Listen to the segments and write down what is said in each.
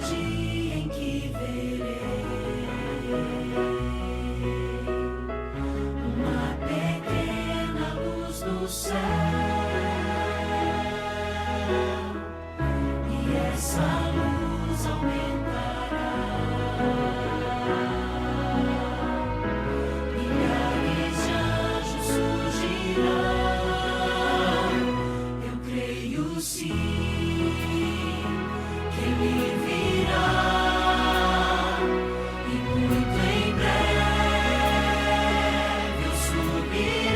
dia em que verei uma pequena luz no céu, e essa luz aumentará. Milhares de anjos surgirão. Eu creio sim que Ele virá, e muito em breve eu subirei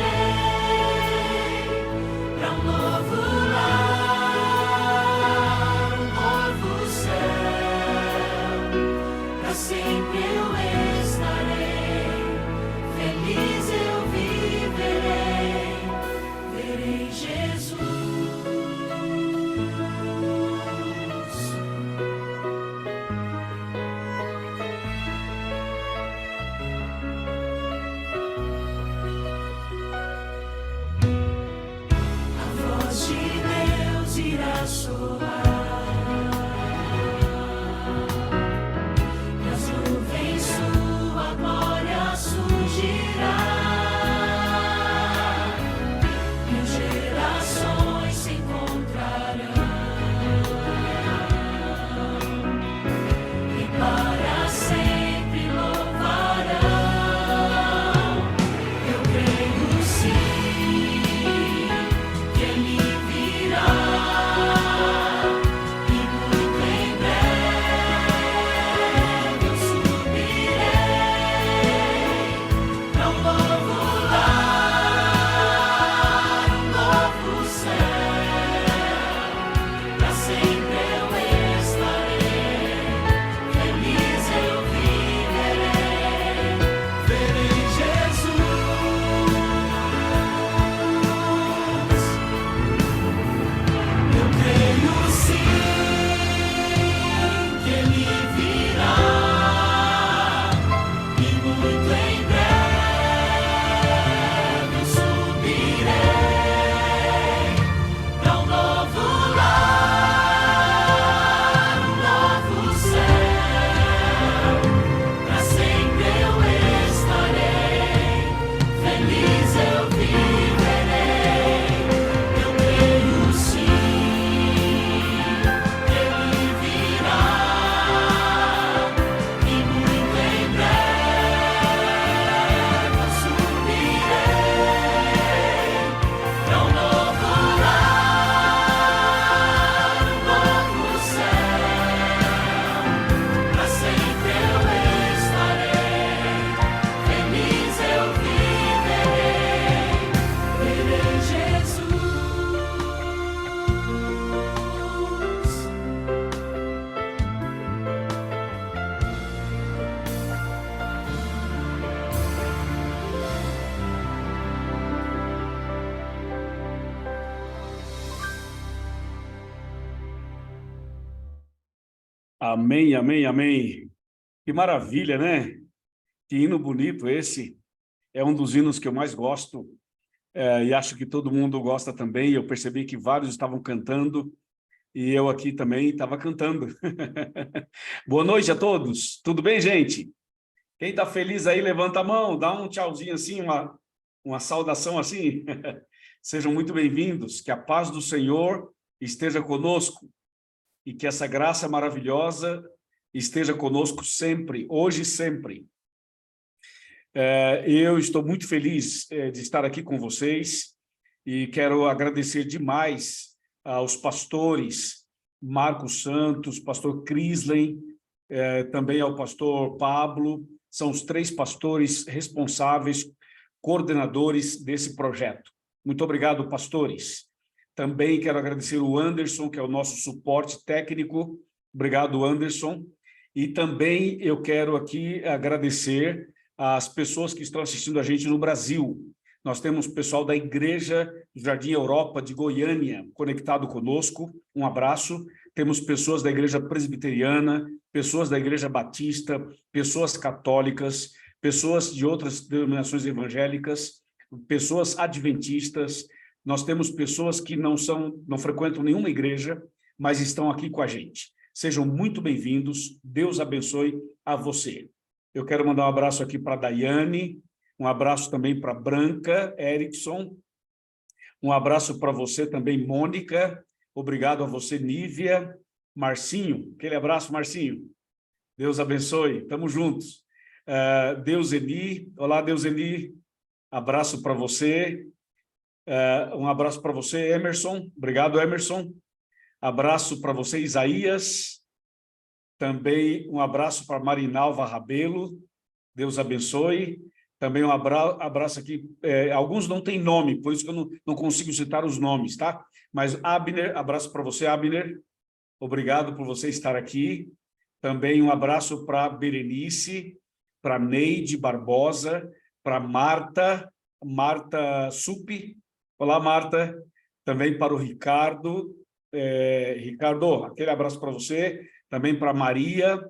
para um novo lar, um novo céu. Para sempre eu estarei, feliz eu viverei, verei Jesus. A voz de Deus irá soar, nas nuvens sua glória surgirá. Mil gerações se encontrarão, e para sempre louvarão. Eu creio sim que Ele virá, e muito em breve eu subirei para um novo lar, um novo céu. Para sempre eu estarei, feliz eu viverei, verei Jesus. Eu creio sim que Ele virá, e muito em breve eu subirei para um novo lar, um novo céu. Para sempre eu estarei, feliz eu viverei. Eu creio sim que Ele virá, e muito em breve eu subirei para um novo lar, um novo céu. Para sempre eu estarei, feliz eu viverei, verei Jesus. Amém, amém, amém. Que maravilha, né? Que hino bonito esse. É um dos hinos que eu mais gosto, e acho que todo mundo gosta também. Eu percebi que vários estavam cantando e eu aqui também estava cantando. Boa noite a todos. Tudo bem, gente? Quem está feliz aí, levanta a mão, dá um tchauzinho assim, uma saudação assim. Sejam muito bem-vindos. Que a paz do Senhor esteja conosco e que essa graça maravilhosa esteja conosco sempre, hoje e sempre. Eu estou muito feliz de estar aqui com vocês e quero agradecer demais aos pastores Marcos Santos, pastor Crisley, também ao pastor Pablo. São os 3 pastores responsáveis, coordenadores desse projeto. Muito obrigado, pastores. Também quero agradecer o Anderson, que é o nosso suporte técnico. Obrigado, Anderson. E também eu quero aqui agradecer às pessoas que estão assistindo a gente no Brasil. Nós temos o pessoal da Igreja Jardim Europa de Goiânia conectado conosco. Um abraço. Temos pessoas da Igreja Presbiteriana, pessoas da Igreja Batista, pessoas católicas, pessoas de outras denominações evangélicas, pessoas adventistas. Nós temos pessoas que não frequentam nenhuma igreja, mas estão aqui com a gente. Sejam muito bem-vindos. Deus abençoe a você. Eu quero mandar um abraço aqui para a Daiane, um abraço também para a Branca Erickson, um abraço para você também, Mônica. Obrigado a você, Nívia. Marcinho, aquele abraço, Marcinho. Deus abençoe, estamos juntos. Deuseni, olá, Deuseni. Abraço para você. Um abraço para você, Emerson. Obrigado, Emerson. Abraço para você, Isaías. Também um abraço para Marinalva Rabelo. Deus abençoe. Também um abraço aqui. Alguns não têm nome, por isso que eu não consigo citar os nomes, tá? Mas Abner, abraço para você, Abner. Obrigado por você estar aqui. Também um abraço para Berenice, para Neide Barbosa, para Marta Supi. Olá, Marta. Também para o Ricardo. Ricardo, aquele abraço para você. Também para Maria.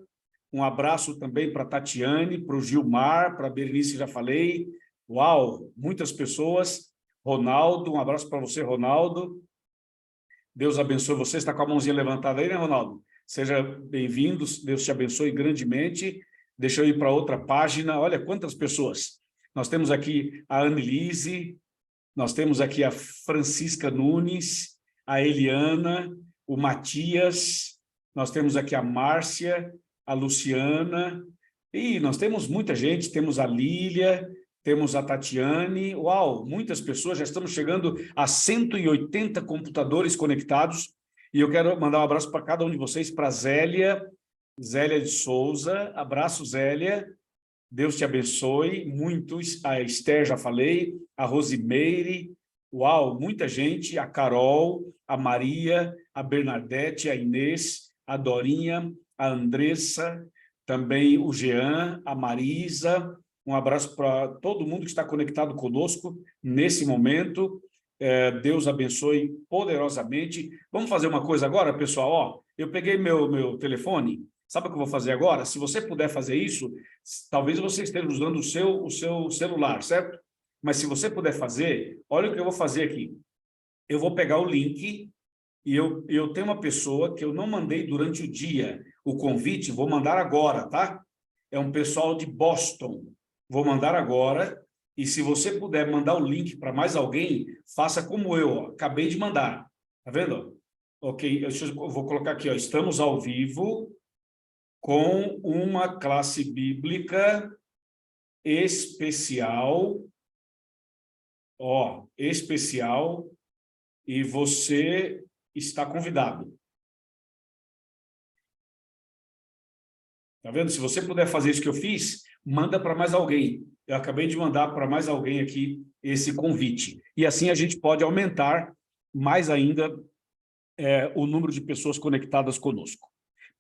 Um abraço também para Tatiane, para o Gilmar, para a Berenice, já falei. Uau, muitas pessoas. Ronaldo, um abraço para você, Ronaldo. Deus abençoe você. Está com a mãozinha levantada aí, né, Ronaldo? Seja bem-vindo, Deus te abençoe grandemente. Deixa eu ir para outra página. Olha quantas pessoas. Nós temos aqui a Annelise, nós temos aqui a Francisca Nunes, a Eliana, o Matias, nós temos aqui a Márcia, a Luciana, e nós temos muita gente, temos a Lília, temos a Tatiane. Uau, muitas pessoas, já estamos chegando a 180 computadores conectados. E eu quero mandar um abraço para cada um de vocês, para Zélia de Souza. Abraço, Zélia. Deus te abençoe. Muitos. A Esther, já falei. A Rosimeire. Uau, muita gente. A Carol, a Maria, a Bernadette, a Inês, a Dorinha, a Andressa, também o Jean, a Marisa. Um abraço para todo mundo que está conectado conosco nesse momento. Deus abençoe poderosamente. Vamos fazer uma coisa agora, pessoal? Ó, eu peguei meu telefone. Sabe o que eu vou fazer agora? Se você puder fazer isso, talvez você esteja usando o seu celular, certo? Mas se você puder fazer, olha o que eu vou fazer aqui. Eu vou pegar o link e eu tenho uma pessoa que eu não mandei durante o dia o convite, vou mandar agora, tá? É um pessoal de Boston. Vou mandar agora. E se você puder mandar o link para mais alguém, faça como eu, ó. Acabei de mandar. Tá vendo? Ok, eu vou colocar aqui, ó. Estamos ao vivo com uma classe bíblica especial. Ó, especial. E você está convidado. Tá vendo? Se você puder fazer isso que eu fiz, manda para mais alguém. Eu acabei de mandar para mais alguém aqui esse convite. E assim a gente pode aumentar mais ainda o número de pessoas conectadas conosco.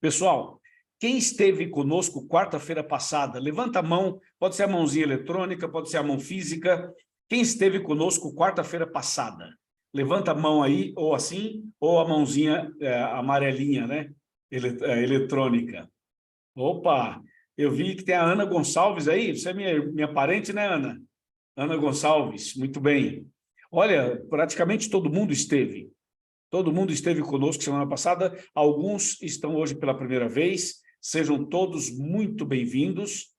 Pessoal, quem esteve conosco quarta-feira passada, levanta a mão, pode ser a mãozinha eletrônica, pode ser a mão física. Quem esteve conosco quarta-feira passada? Levanta a mão aí, ou assim, ou a mãozinha amarelinha, né? Eletrônica. Opa! Eu vi que tem a Ana Gonçalves aí. Você é minha parente, né, Ana? Ana Gonçalves, muito bem. Olha, praticamente todo mundo esteve. Todo mundo esteve conosco semana passada. Alguns estão hoje pela primeira vez. Sejam todos muito bem-vindos.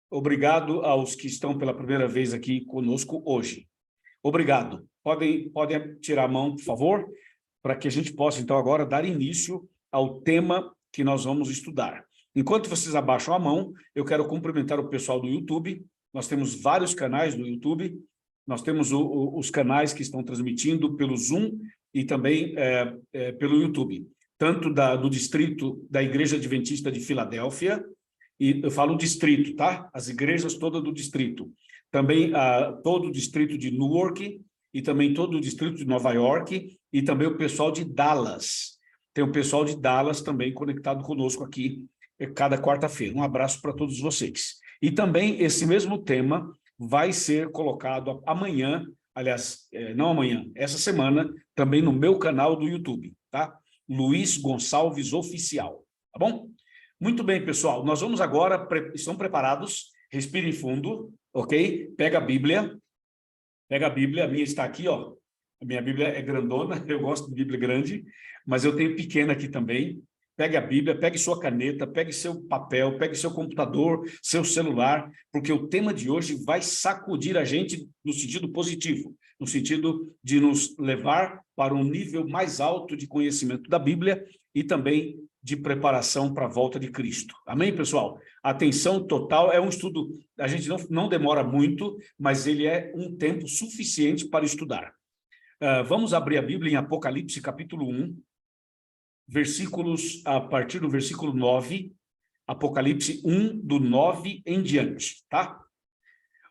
Obrigado aos que estão pela primeira vez aqui conosco hoje. Obrigado. Podem tirar a mão, por favor, para que a gente possa, então, agora dar início ao tema que nós vamos estudar. Enquanto vocês abaixam a mão, eu quero cumprimentar o pessoal do YouTube. Nós temos vários canais do YouTube. Nós temos os canais que estão transmitindo pelo Zoom e também pelo YouTube. Tanto do distrito da Igreja Adventista de Filadélfia, e eu falo distrito, tá? As igrejas todas do distrito. Também todo o distrito de Newark e também todo o distrito de Nova York e também o pessoal de Dallas. Tem o pessoal de Dallas também conectado conosco aqui cada quarta-feira. Um abraço para todos vocês. E também esse mesmo tema vai ser colocado amanhã, aliás, não amanhã, essa semana, também no meu canal do YouTube, tá? Luiz Gonçalves Oficial, tá bom? Muito bem, pessoal, nós vamos agora, estão preparados? Respirem fundo, ok? Pega a Bíblia, a minha está aqui, ó. A minha Bíblia é grandona, eu gosto de Bíblia grande, mas eu tenho pequena aqui também. Pegue a Bíblia, pegue sua caneta, pegue seu papel, pegue seu computador, seu celular, porque o tema de hoje vai sacudir a gente no sentido positivo, no sentido de nos levar para um nível mais alto de conhecimento da Bíblia e também de preparação para a volta de Cristo. Amém, pessoal? Atenção total, é um estudo, a gente não demora muito, mas ele é um tempo suficiente para estudar. Vamos abrir a Bíblia em Apocalipse, capítulo 1, versículos, a partir do versículo 9, Apocalipse 1, do 9 em diante, tá?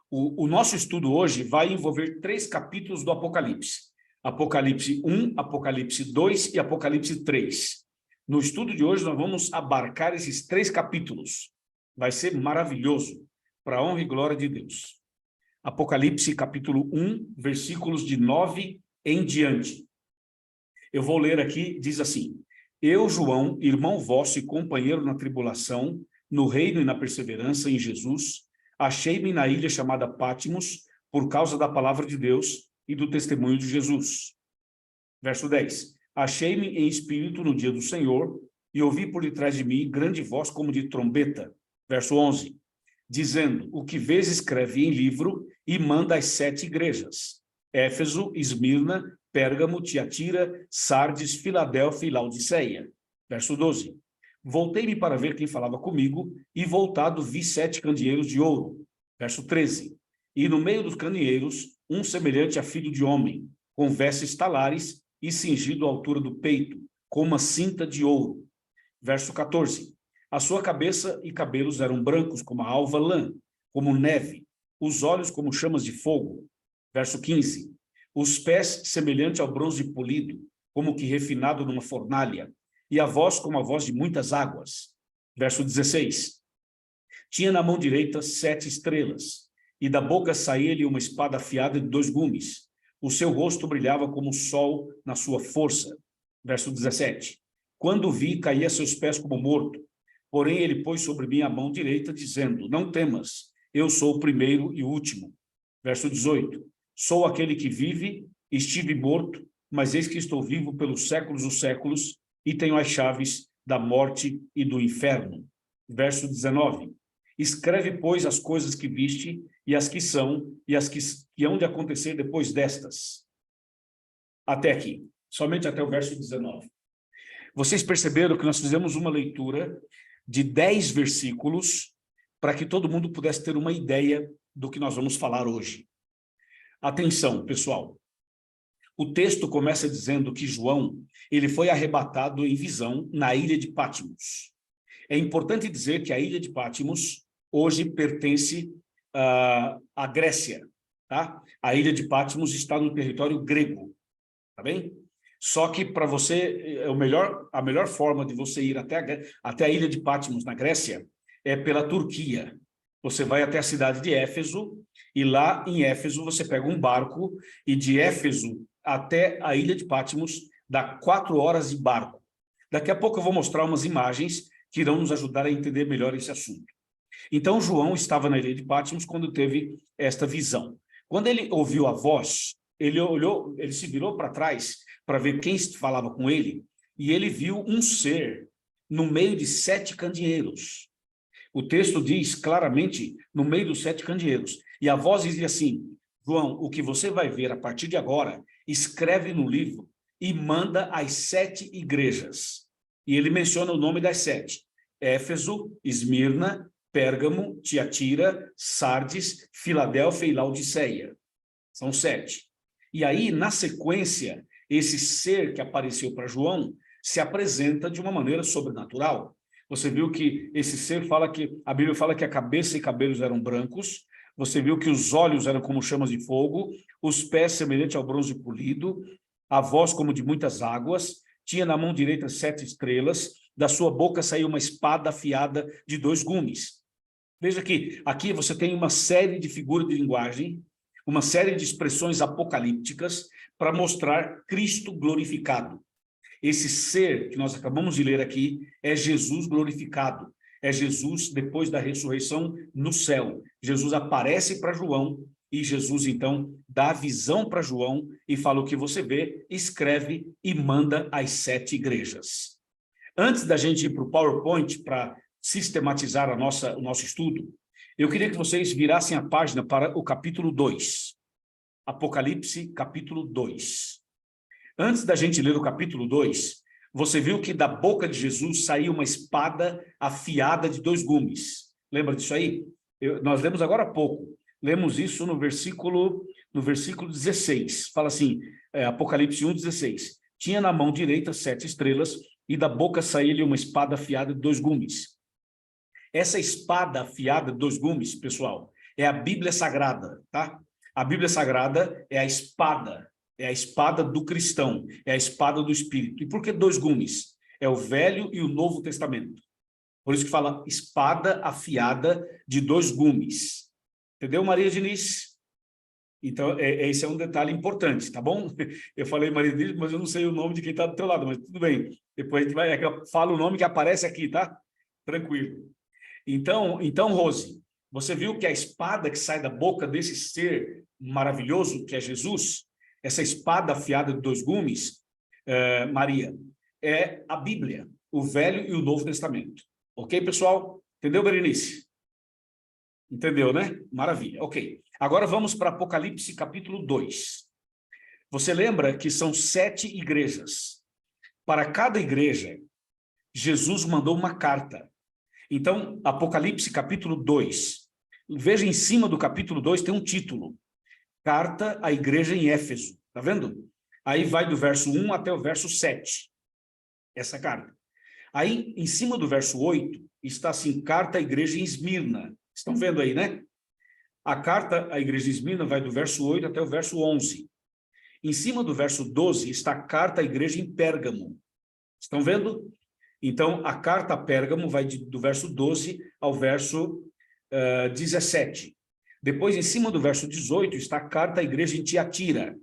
O nosso estudo hoje vai envolver 3 capítulos do Apocalipse. Apocalipse 1, Apocalipse 2 e Apocalipse 3. No estudo de hoje, nós vamos abarcar esses 3 capítulos. Vai ser maravilhoso, para a honra e glória de Deus. Apocalipse, capítulo 1, versículos de 9 em diante. Eu vou ler aqui, diz assim: Eu, João, irmão vosso e companheiro na tribulação, no reino e na perseverança em Jesus, achei-me na ilha chamada Patmos, por causa da palavra de Deus e do testemunho de Jesus. Verso 10. Achei-me em espírito no dia do Senhor, e ouvi por detrás de mim grande voz como de trombeta. Verso 11. Dizendo: O que vês escreve em livro e manda às 7 igrejas: Éfeso, Esmirna, Pérgamo, Tiatira, Sardes, Filadélfia e Laodiceia. Verso 12. Voltei-me para ver quem falava comigo, e voltado vi 7 candeeiros de ouro. Verso 13. E no meio dos candeeiros, um semelhante a filho de homem, com vestes talares e cingido à altura do peito, com uma cinta de ouro. Verso 14. A sua cabeça e cabelos eram brancos como a alva lã, como neve, os olhos como chamas de fogo. Verso 15. Os pés semelhante ao bronze polido, como que refinado numa fornalha, e a voz como a voz de muitas águas. Verso 16. Tinha na mão direita 7 estrelas, e da boca saía-lhe uma espada afiada de 2 gumes. O seu rosto brilhava como o sol na sua força. Verso 17. Quando o vi, caí a seus pés como morto. Porém, ele pôs sobre mim a mão direita, dizendo: Não temas, eu sou o primeiro e o último. Verso 18. Sou aquele que vive, estive morto, mas eis que estou vivo pelos séculos dos séculos, e tenho as chaves da morte e do inferno. Verso 19. Escreve, pois, as coisas que viste, e as que são, e as que hão de acontecer depois destas. Até aqui, somente até o verso 19. Vocês perceberam que nós fizemos uma leitura de 10 versículos para que todo mundo pudesse ter uma ideia do que nós vamos falar hoje. Atenção, pessoal. O texto começa dizendo que João, ele foi arrebatado em visão na ilha de Patmos. É importante dizer que a ilha de Patmos hoje pertence à Grécia, tá? A ilha de Patmos está no território grego, tá bem? Só que para você, a melhor forma de você ir até a ilha de Patmos na Grécia é pela Turquia. Você vai até a cidade de Éfeso, e lá em Éfeso você pega um barco, e de Éfeso até a ilha de Patmos dá 4 horas de barco. Daqui a pouco eu vou mostrar umas imagens que irão nos ajudar a entender melhor esse assunto. Então João estava na ilha de Patmos quando teve esta visão. Quando ele ouviu a voz, ele se virou para trás para ver quem falava com ele, e ele viu um ser no meio de 7 candeeiros. O texto diz claramente, no meio dos 7 candeeiros. E a voz dizia assim: João, o que você vai ver a partir de agora, escreve no livro e manda às 7 igrejas. E ele menciona o nome das 7. Éfeso, Esmirna, Pérgamo, Tiatira, Sardes, Filadélfia e Laodiceia. São 7. E aí, na sequência, esse ser que apareceu para João se apresenta de uma maneira sobrenatural. Você viu que esse ser a Bíblia fala que a cabeça e cabelos eram brancos. Você viu que os olhos eram como chamas de fogo, os pés semelhantes ao bronze polido, a voz como de muitas águas, tinha na mão direita 7 estrelas, da sua boca saiu uma espada afiada de 2 gumes. Veja que aqui você tem uma série de figuras de linguagem, uma série de expressões apocalípticas para mostrar Cristo glorificado. Esse ser que nós acabamos de ler aqui é Jesus glorificado. É Jesus depois da ressurreição no céu. Jesus aparece para João e Jesus, então, dá a visão para João e fala: o que você vê, escreve e manda às 7 igrejas. Antes da gente ir para o PowerPoint para sistematizar o nosso estudo, eu queria que vocês virassem a página para o capítulo 2. Apocalipse, capítulo 2. Antes da gente ler o capítulo 2, você viu que da boca de Jesus saiu uma espada afiada de 2 gumes. Lembra disso aí? Nós lemos agora há pouco. Lemos isso no versículo 16. Fala assim, Apocalipse 1:16. Tinha na mão direita 7 estrelas e da boca saía-lhe uma espada afiada de 2 gumes. Essa espada afiada de 2 gumes, pessoal, é a Bíblia Sagrada, tá? A Bíblia Sagrada é a espada do cristão, é a espada do Espírito. E por que 2 gumes? É o Velho e o Novo Testamento. Por isso que fala espada afiada de 2 gumes. Entendeu, Maria Diniz? Então, esse é um detalhe importante, tá bom? Eu falei Maria Diniz, mas eu não sei o nome de quem está do teu lado, mas tudo bem. Depois a gente vai, eu falo o nome que aparece aqui, tá? Tranquilo. Então, Rose, você viu que a espada que sai da boca desse ser maravilhoso, que é Jesus, essa espada afiada de 2 gumes, Maria, é a Bíblia, o Velho e o Novo Testamento. Ok, pessoal? Entendeu, Berenice? Entendeu, né? Maravilha, ok. Agora vamos para Apocalipse, capítulo 2. Você lembra que são 7 igrejas. Para cada igreja, Jesus mandou uma carta. Então, Apocalipse, capítulo 2. Veja, em cima do capítulo 2 tem um título. Carta à igreja em Éfeso. Tá vendo? Aí vai do verso 1 até o verso 7. Essa carta. Aí, em cima do verso 8, está assim, carta à igreja em Esmirna. Estão vendo aí, né? A carta à igreja em Esmirna vai do verso 8 até o verso 11. Em cima do verso 12 está a carta à igreja em Pérgamo. Estão vendo? Então, a carta a Pérgamo vai do verso 12 ao verso 17. Depois, em cima do verso 18, está a carta à igreja em Tiatira,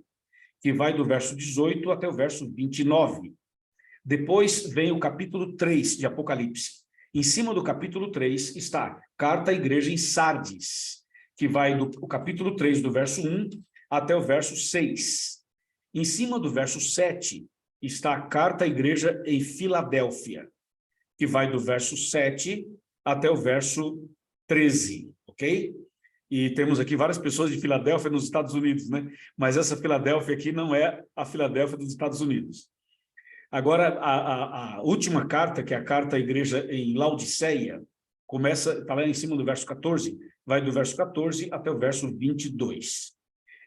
que vai do verso 18 até o verso 29. Depois vem o capítulo 3 de Apocalipse. Em cima do capítulo 3 está carta à igreja em Sardes, que vai do capítulo 3, do verso 1 até o verso 6. Em cima do verso 7 está a carta à igreja em Filadélfia, que vai do verso 7 até o verso 13, ok? E temos aqui várias pessoas de Filadélfia nos Estados Unidos, né? Mas essa Filadélfia aqui não é a Filadélfia dos Estados Unidos. Agora, a última carta, que é a carta à igreja em Laodiceia, começa, está lá em cima do verso 14, vai do verso 14 até o verso 22.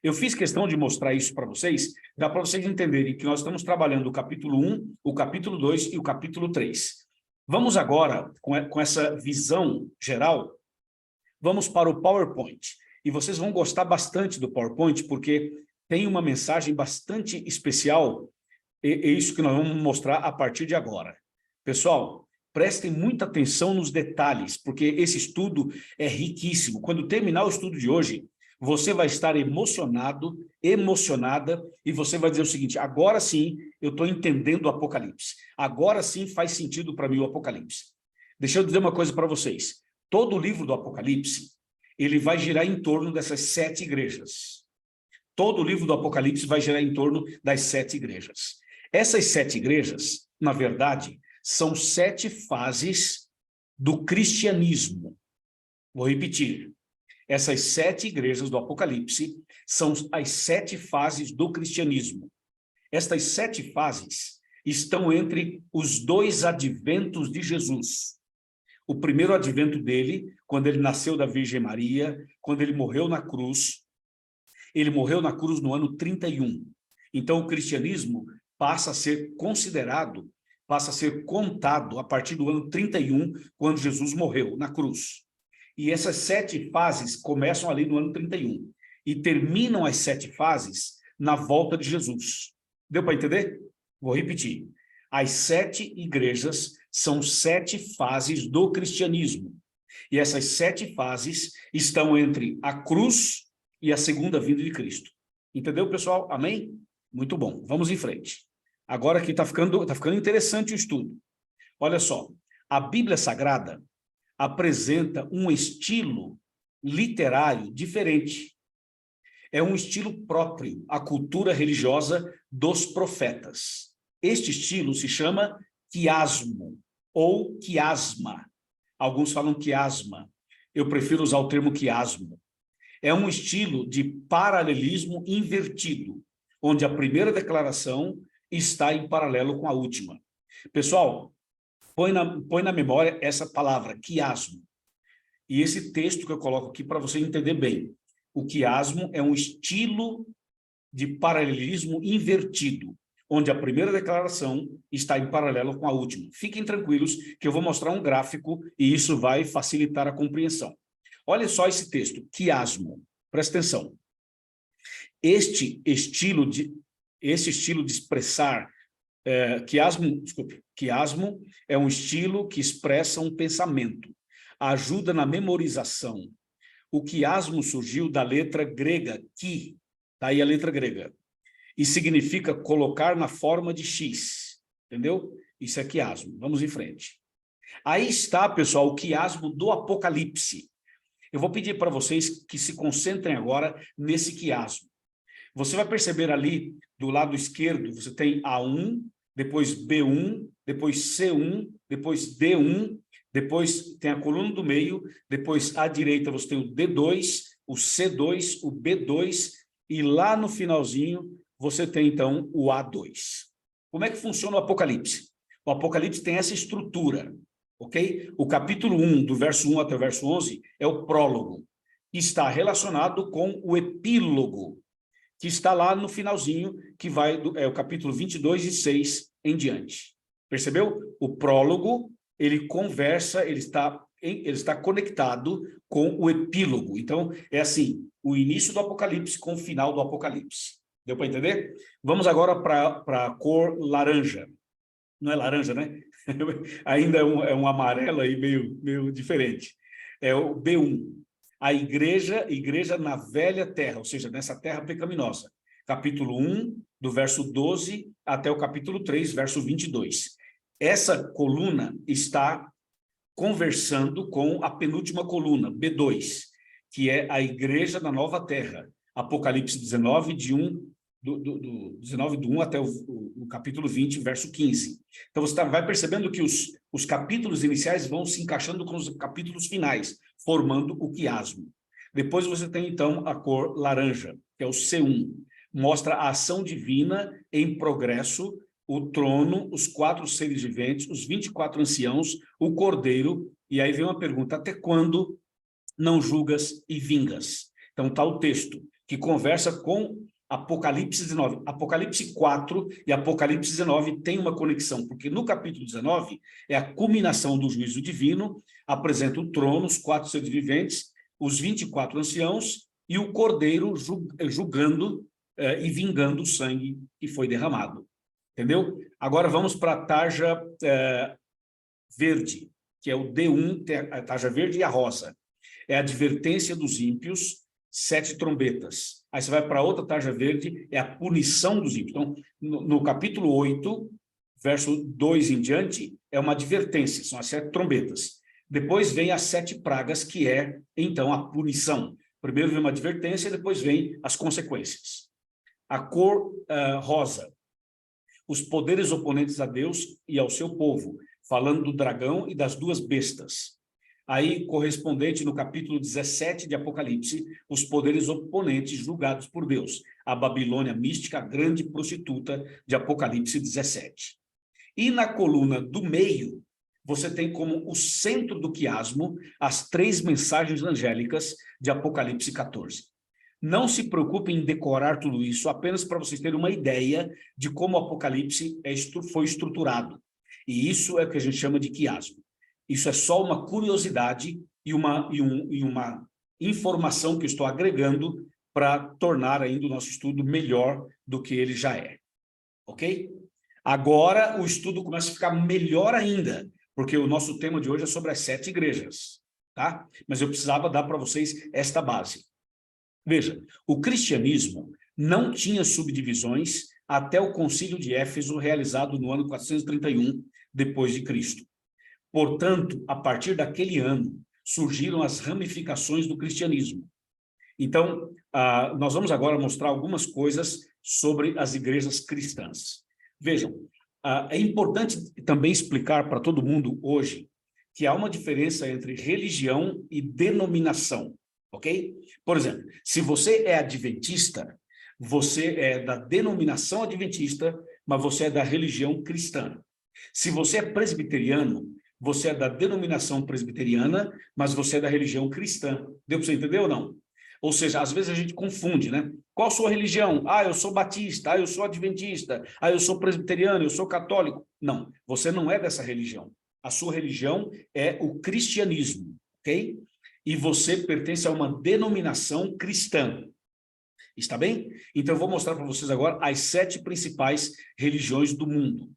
Eu fiz questão de mostrar isso para vocês, dá para vocês entenderem que nós estamos trabalhando o capítulo 1, o capítulo 2 e o capítulo 3. Vamos agora, com essa visão geral, vamos para o PowerPoint. E vocês vão gostar bastante do PowerPoint, porque tem uma mensagem bastante especial. É isso que nós vamos mostrar a partir de agora. Pessoal, prestem muita atenção nos detalhes, porque esse estudo é riquíssimo. Quando terminar o estudo de hoje, você vai estar emocionado, emocionada, e você vai dizer o seguinte: agora sim eu estou entendendo o Apocalipse. Agora sim faz sentido para mim o Apocalipse. Deixa eu dizer uma coisa para vocês. Todo o livro do Apocalipse, ele vai girar em torno dessas 7 igrejas. Todo o livro do Apocalipse vai girar em torno das 7 igrejas. Essas 7 igrejas, na verdade, são 7 fases do cristianismo. Vou repetir. Essas 7 igrejas do Apocalipse são as 7 fases do cristianismo. Estas 7 fases estão entre os 2 adventos de Jesus. O primeiro advento dele, quando ele nasceu da Virgem Maria, quando ele morreu na cruz. Ele morreu na cruz no ano 31. Então, o cristianismo passa a ser considerado, passa a ser contado a partir do ano 31, quando Jesus morreu na cruz. E essas 7 fases começam ali no ano 31 e terminam as 7 fases na volta de Jesus. Deu para entender? Vou repetir. As 7 igrejas são 7 fases do cristianismo. E essas 7 fases estão entre a cruz e a segunda vinda de Cristo. Entendeu, pessoal? Amém? Muito bom. Vamos em frente. Agora aqui está ficando interessante o estudo. Olha só. A Bíblia Sagrada apresenta um estilo literário diferente. É um estilo próprio à cultura religiosa dos profetas. Este estilo se chama quiasmo ou quiasma. Alguns falam quiasma. Eu prefiro usar o termo quiasmo. É um estilo de paralelismo invertido, onde a primeira declaração está em paralelo com a última. Pessoal, põe na memória essa palavra, quiasmo. E esse texto que eu coloco aqui para você entender bem. O quiasmo é um estilo de paralelismo invertido, onde a primeira declaração está em paralelo com a última. Fiquem tranquilos que eu vou mostrar um gráfico e isso vai facilitar a compreensão. Olha só esse texto, quiasmo. Presta atenção. Este estilo de expressar, quiasmo é um estilo que expressa um pensamento, ajuda na memorização. O quiasmo surgiu da letra grega qui, daí a letra grega, e significa colocar na forma de X, entendeu? Isso é quiasmo. Vamos em frente. Aí está, pessoal, o quiasmo do Apocalipse. Eu vou pedir para vocês que se concentrem agora nesse quiasmo. Você vai perceber ali, do lado esquerdo, você tem A1, depois B1, depois C1, depois D1, depois tem a coluna do meio, depois à direita você tem o D2, o C2, o B2, e lá no finalzinho você tem, então, o A2. Como é que funciona o Apocalipse? O Apocalipse tem essa estrutura, ok? O capítulo 1, do verso 1 até o verso 11, é o prólogo, que está relacionado com o epílogo, que está lá no finalzinho, que vai o capítulo 22 e 6 em diante. Percebeu? O prólogo, ele conversa, ele está conectado com o epílogo. Então, é assim, o início do Apocalipse com o final do Apocalipse. Deu para entender? Vamos agora para a cor laranja. Não é laranja, né? Ainda é um amarelo aí meio diferente. É o B1. A igreja na velha terra, ou seja, nessa terra pecaminosa. Capítulo 1, do verso 12 até o capítulo 3, verso 22. Essa coluna está conversando com a penúltima coluna, B2, que é a igreja na nova terra. Apocalipse 19, do 19 do 1 até o capítulo 20, verso 15. Então, você vai percebendo que os capítulos iniciais vão se encaixando com os capítulos finais, formando o quiasmo. Depois você tem, então, a cor laranja, que é o C1. Mostra a ação divina em progresso, o trono, os 4 seres viventes, os 24 anciãos, o cordeiro, e aí vem uma pergunta, até quando não julgas e vingas? Então, está o texto, que conversa com Apocalipse 19. Apocalipse 4 e Apocalipse 19 tem uma conexão, porque no capítulo 19 é a culminação do juízo divino, apresenta o trono, os 4 seres viventes, os 24 anciãos e o cordeiro julgando e vingando o sangue que foi derramado. Entendeu? Agora vamos para a tarja verde, que é o D1, a tarja verde e a rosa. É a advertência dos ímpios, 7 trombetas. Aí você vai para outra tarja verde, é a punição dos ímpios. Então, no capítulo 8, verso 2 em diante, é uma advertência, são as 7 trombetas. Depois vem as 7 pragas, que é, então, a punição. Primeiro vem uma advertência, depois vem as consequências. A cor rosa, os poderes oponentes a Deus e ao seu povo, falando do dragão e das 2 bestas. Aí, correspondente no capítulo 17 de Apocalipse, os poderes oponentes julgados por Deus, a Babilônia mística, a grande prostituta de Apocalipse 17. E na coluna do meio, você tem como o centro do quiasmo as 3 mensagens angélicas de Apocalipse 14. Não se preocupem em decorar tudo isso, apenas para vocês terem uma ideia de como o Apocalipse foi estruturado. E isso é o que a gente chama de quiasmo. Isso é só uma curiosidade e uma informação que eu estou agregando para tornar ainda o nosso estudo melhor do que ele já é. Ok? Agora o estudo começa a ficar melhor ainda, porque o nosso tema de hoje é sobre as 7 igrejas. Tá? Mas eu precisava dar para vocês esta base. Veja, o cristianismo não tinha subdivisões até o concílio de Éfeso, realizado no ano 431 depois de Cristo. Portanto, a partir daquele ano, surgiram as ramificações do cristianismo. Então, nós vamos agora mostrar algumas coisas sobre as igrejas cristãs. Vejam, É importante também explicar para todo mundo hoje que há uma diferença entre religião e denominação, ok? Por exemplo, se você é adventista, você é da denominação adventista, mas você é da religião cristã. Se você é presbiteriano, você é da denominação presbiteriana, mas você é da religião cristã. Deu para você entender ou não? Ou seja, às vezes a gente confunde, né? Qual a sua religião? Ah, eu sou batista, ah, eu sou adventista, ah, eu sou presbiteriano, eu sou católico. Não, você não é dessa religião. A sua religião é o cristianismo, ok? E você pertence a uma denominação cristã. Está bem? Então, eu vou mostrar para vocês agora as 7 principais religiões do mundo.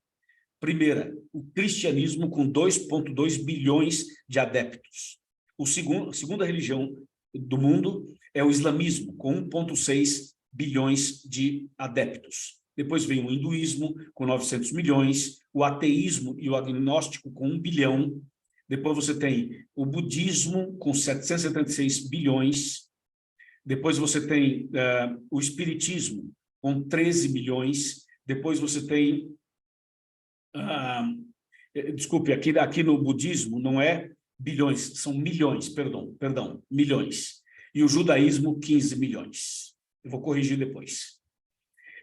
Primeira, o cristianismo com 2,2 bilhões de adeptos. A segunda religião do mundo é o islamismo, com 1,6 bilhões de adeptos. Depois vem o hinduísmo, com 900 milhões, o ateísmo e o agnóstico, com 1 bilhão. Depois você tem o budismo, com 776 bilhões. Depois você tem o espiritismo, com 13 milhões. Depois você tem... desculpe, aqui no budismo não é bilhões, são milhões, perdão, milhões. E o judaísmo, 15 milhões. Eu vou corrigir depois.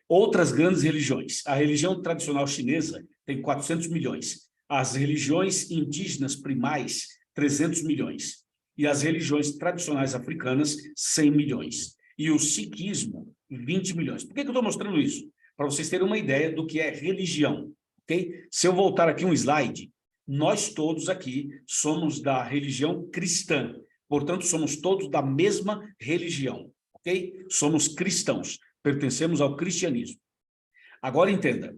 Outras grandes religiões. A religião tradicional chinesa tem 400 milhões. As religiões indígenas primais, 300 milhões. E as religiões tradicionais africanas, 100 milhões. E o sikhismo, 20 milhões. Por que eu estou mostrando isso? Para vocês terem uma ideia do que é religião. Okay? Se eu voltar aqui um slide, nós todos aqui somos da religião cristã. Portanto, somos todos da mesma religião. Ok? Somos cristãos. Pertencemos ao cristianismo. Agora entenda.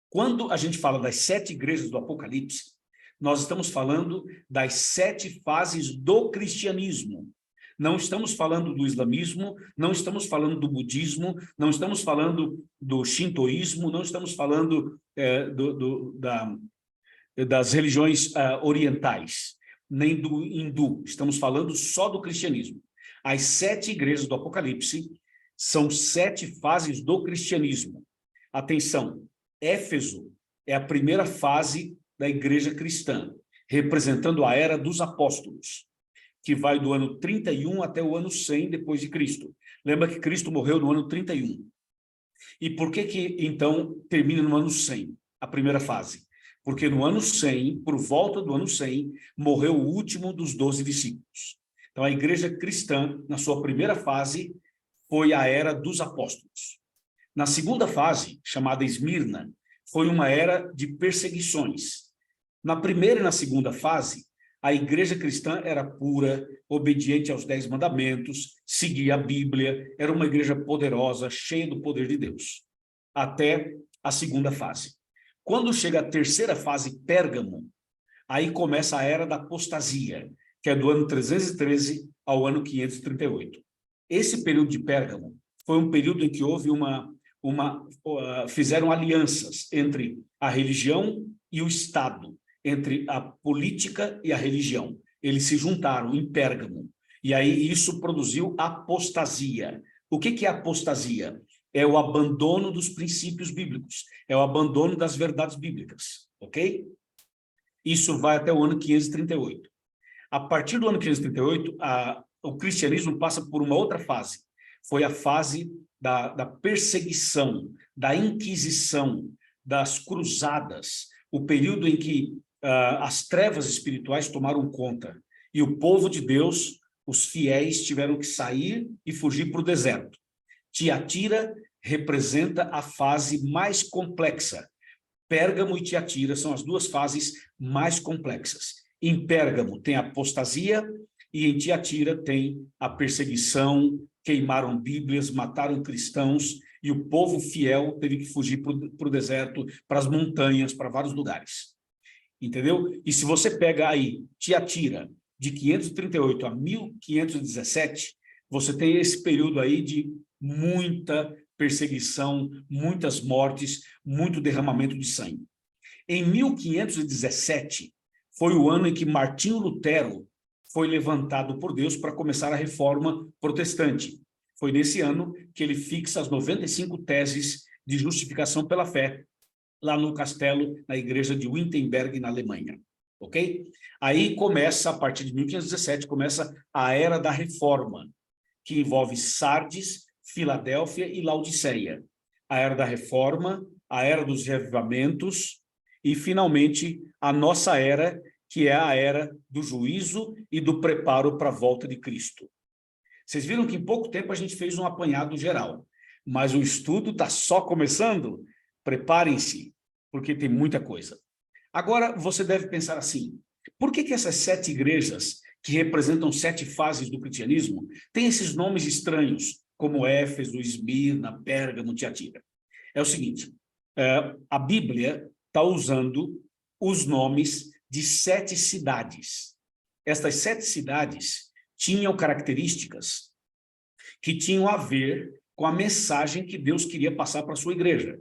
Quando a gente fala das 7 igrejas do Apocalipse, nós estamos falando das 7 fases do cristianismo. Não estamos falando do islamismo, não estamos falando do budismo, não estamos falando do shintoísmo, não estamos falando das religiões orientais, nem do hindu. Estamos falando só do cristianismo. As 7 igrejas do Apocalipse são 7 fases do cristianismo. Atenção, Éfeso é a primeira fase da igreja cristã, representando a era dos apóstolos, que vai do ano 31 até o ano 100 depois de Cristo. Lembra que Cristo morreu no ano 31. E por que então termina no ano 100, a primeira fase? Porque no ano 100, por volta do ano 100, morreu o último dos 12 discípulos. Então a igreja cristã, na sua primeira fase, foi a era dos apóstolos. Na segunda fase, chamada Esmirna, foi uma era de perseguições. Na primeira e na segunda fase, a igreja cristã era pura, obediente aos 10 mandamentos, seguia a Bíblia, era uma igreja poderosa, cheia do poder de Deus. Até a segunda fase. Quando chega a terceira fase, Pérgamo, aí começa a era da apostasia, que é do ano 313 ao ano 538. Esse período de Pérgamo foi um período em que houve fizeram alianças entre a religião e o Estado, entre a política e a religião. Eles se juntaram em Pérgamo. E aí isso produziu apostasia. O que é apostasia? É o abandono dos princípios bíblicos. É o abandono das verdades bíblicas. Ok? Isso vai até o ano 538. A partir do ano 538, o cristianismo passa por uma outra fase. Foi a fase da perseguição, da inquisição, das cruzadas, o período em que as trevas espirituais tomaram conta. E o povo de Deus, os fiéis, tiveram que sair e fugir para o deserto. Tiatira representa a fase mais complexa. Pérgamo e Tiatira são as 2 fases mais complexas. Em Pérgamo tem a apostasia e em Tiatira tem a perseguição, queimaram Bíblias, mataram cristãos e o povo fiel teve que fugir para o deserto, para as montanhas, para vários lugares. Entendeu? E se você pega aí Tiatira, de 538 a 1517, você tem esse período aí de muita perseguição, muitas mortes, muito derramamento de sangue. Em 1517, foi o ano em que Martinho Lutero foi levantado por Deus para começar a reforma protestante. Foi nesse ano que ele fixa as 95 teses de justificação pela fé, lá no castelo, na igreja de Wittenberg, na Alemanha. Ok? Aí começa, a partir de 1517, começa a Era da Reforma, que envolve Sardes, Filadélfia e Laodiceia. A Era da Reforma, a Era dos Reavivamentos e, finalmente, a nossa Era, que é a Era do Juízo e do preparo para a volta de Cristo. Vocês viram que em pouco tempo a gente fez um apanhado geral, mas o estudo está só começando? Preparem-se, porque tem muita coisa. Agora, você deve pensar assim, por que essas 7 igrejas, que representam 7 fases do cristianismo, têm esses nomes estranhos, como Éfeso, Esmirna, Pérgamo, Tiatira? É o seguinte, a Bíblia está usando os nomes de 7 cidades. Estas 7 cidades tinham características que tinham a ver com a mensagem que Deus queria passar para a sua igreja.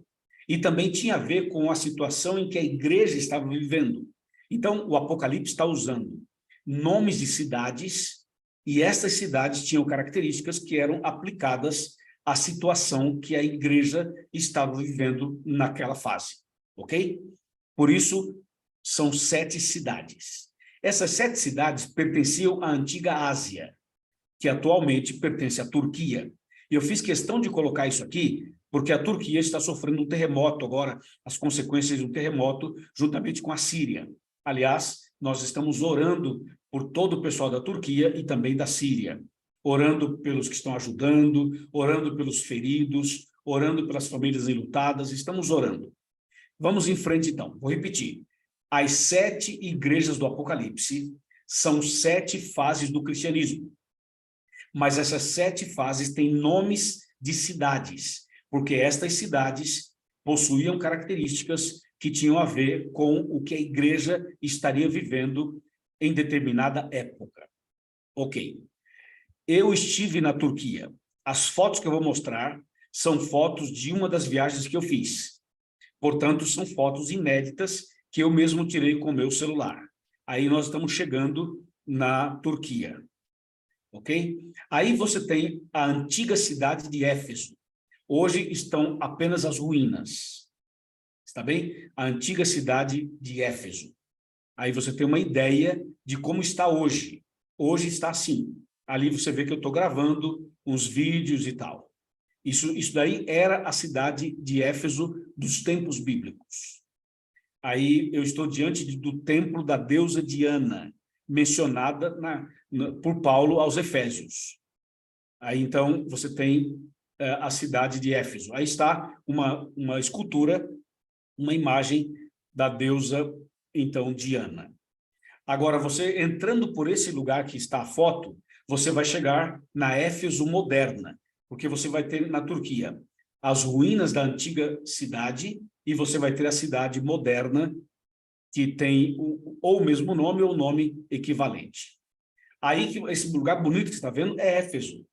E também tinha a ver com a situação em que a igreja estava vivendo. Então, o Apocalipse está usando nomes de cidades, e essas cidades tinham características que eram aplicadas à situação que a igreja estava vivendo naquela fase. Ok? Por isso, são 7 cidades. Essas 7 cidades pertenciam à antiga Ásia, que atualmente pertence à Turquia. E eu fiz questão de colocar isso aqui, porque a Turquia está sofrendo um terremoto agora, as consequências de um terremoto, juntamente com a Síria. Aliás, nós estamos orando por todo o pessoal da Turquia e também da Síria, orando pelos que estão ajudando, orando pelos feridos, orando pelas famílias enlutadas, estamos orando. Vamos em frente, então. Vou repetir. As 7 igrejas do Apocalipse são 7 fases do cristianismo. Mas essas 7 fases têm nomes de cidades, porque estas cidades possuíam características que tinham a ver com o que a igreja estaria vivendo em determinada época. Ok. Eu estive na Turquia. As fotos que eu vou mostrar são fotos de uma das viagens que eu fiz. Portanto, são fotos inéditas que eu mesmo tirei com o meu celular. Aí nós estamos chegando na Turquia. Ok? Aí você tem a antiga cidade de Éfeso. Hoje estão apenas as ruínas. Está bem? A antiga cidade de Éfeso. Aí você tem uma ideia de como está hoje. Hoje está assim. Ali você vê que eu estou gravando uns vídeos e tal. Isso daí era a cidade de Éfeso dos tempos bíblicos. Aí eu estou diante do templo da deusa Diana, mencionada por Paulo aos Efésios. Aí então você tem a cidade de Éfeso. Aí está uma escultura, uma imagem da deusa, então, Diana. Agora, você entrando por esse lugar que está a foto, você vai chegar na Éfeso moderna, porque você vai ter na Turquia as ruínas da antiga cidade e você vai ter a cidade moderna, que tem ou o mesmo nome ou nome equivalente. Aí, esse lugar bonito que você está vendo é Éfeso.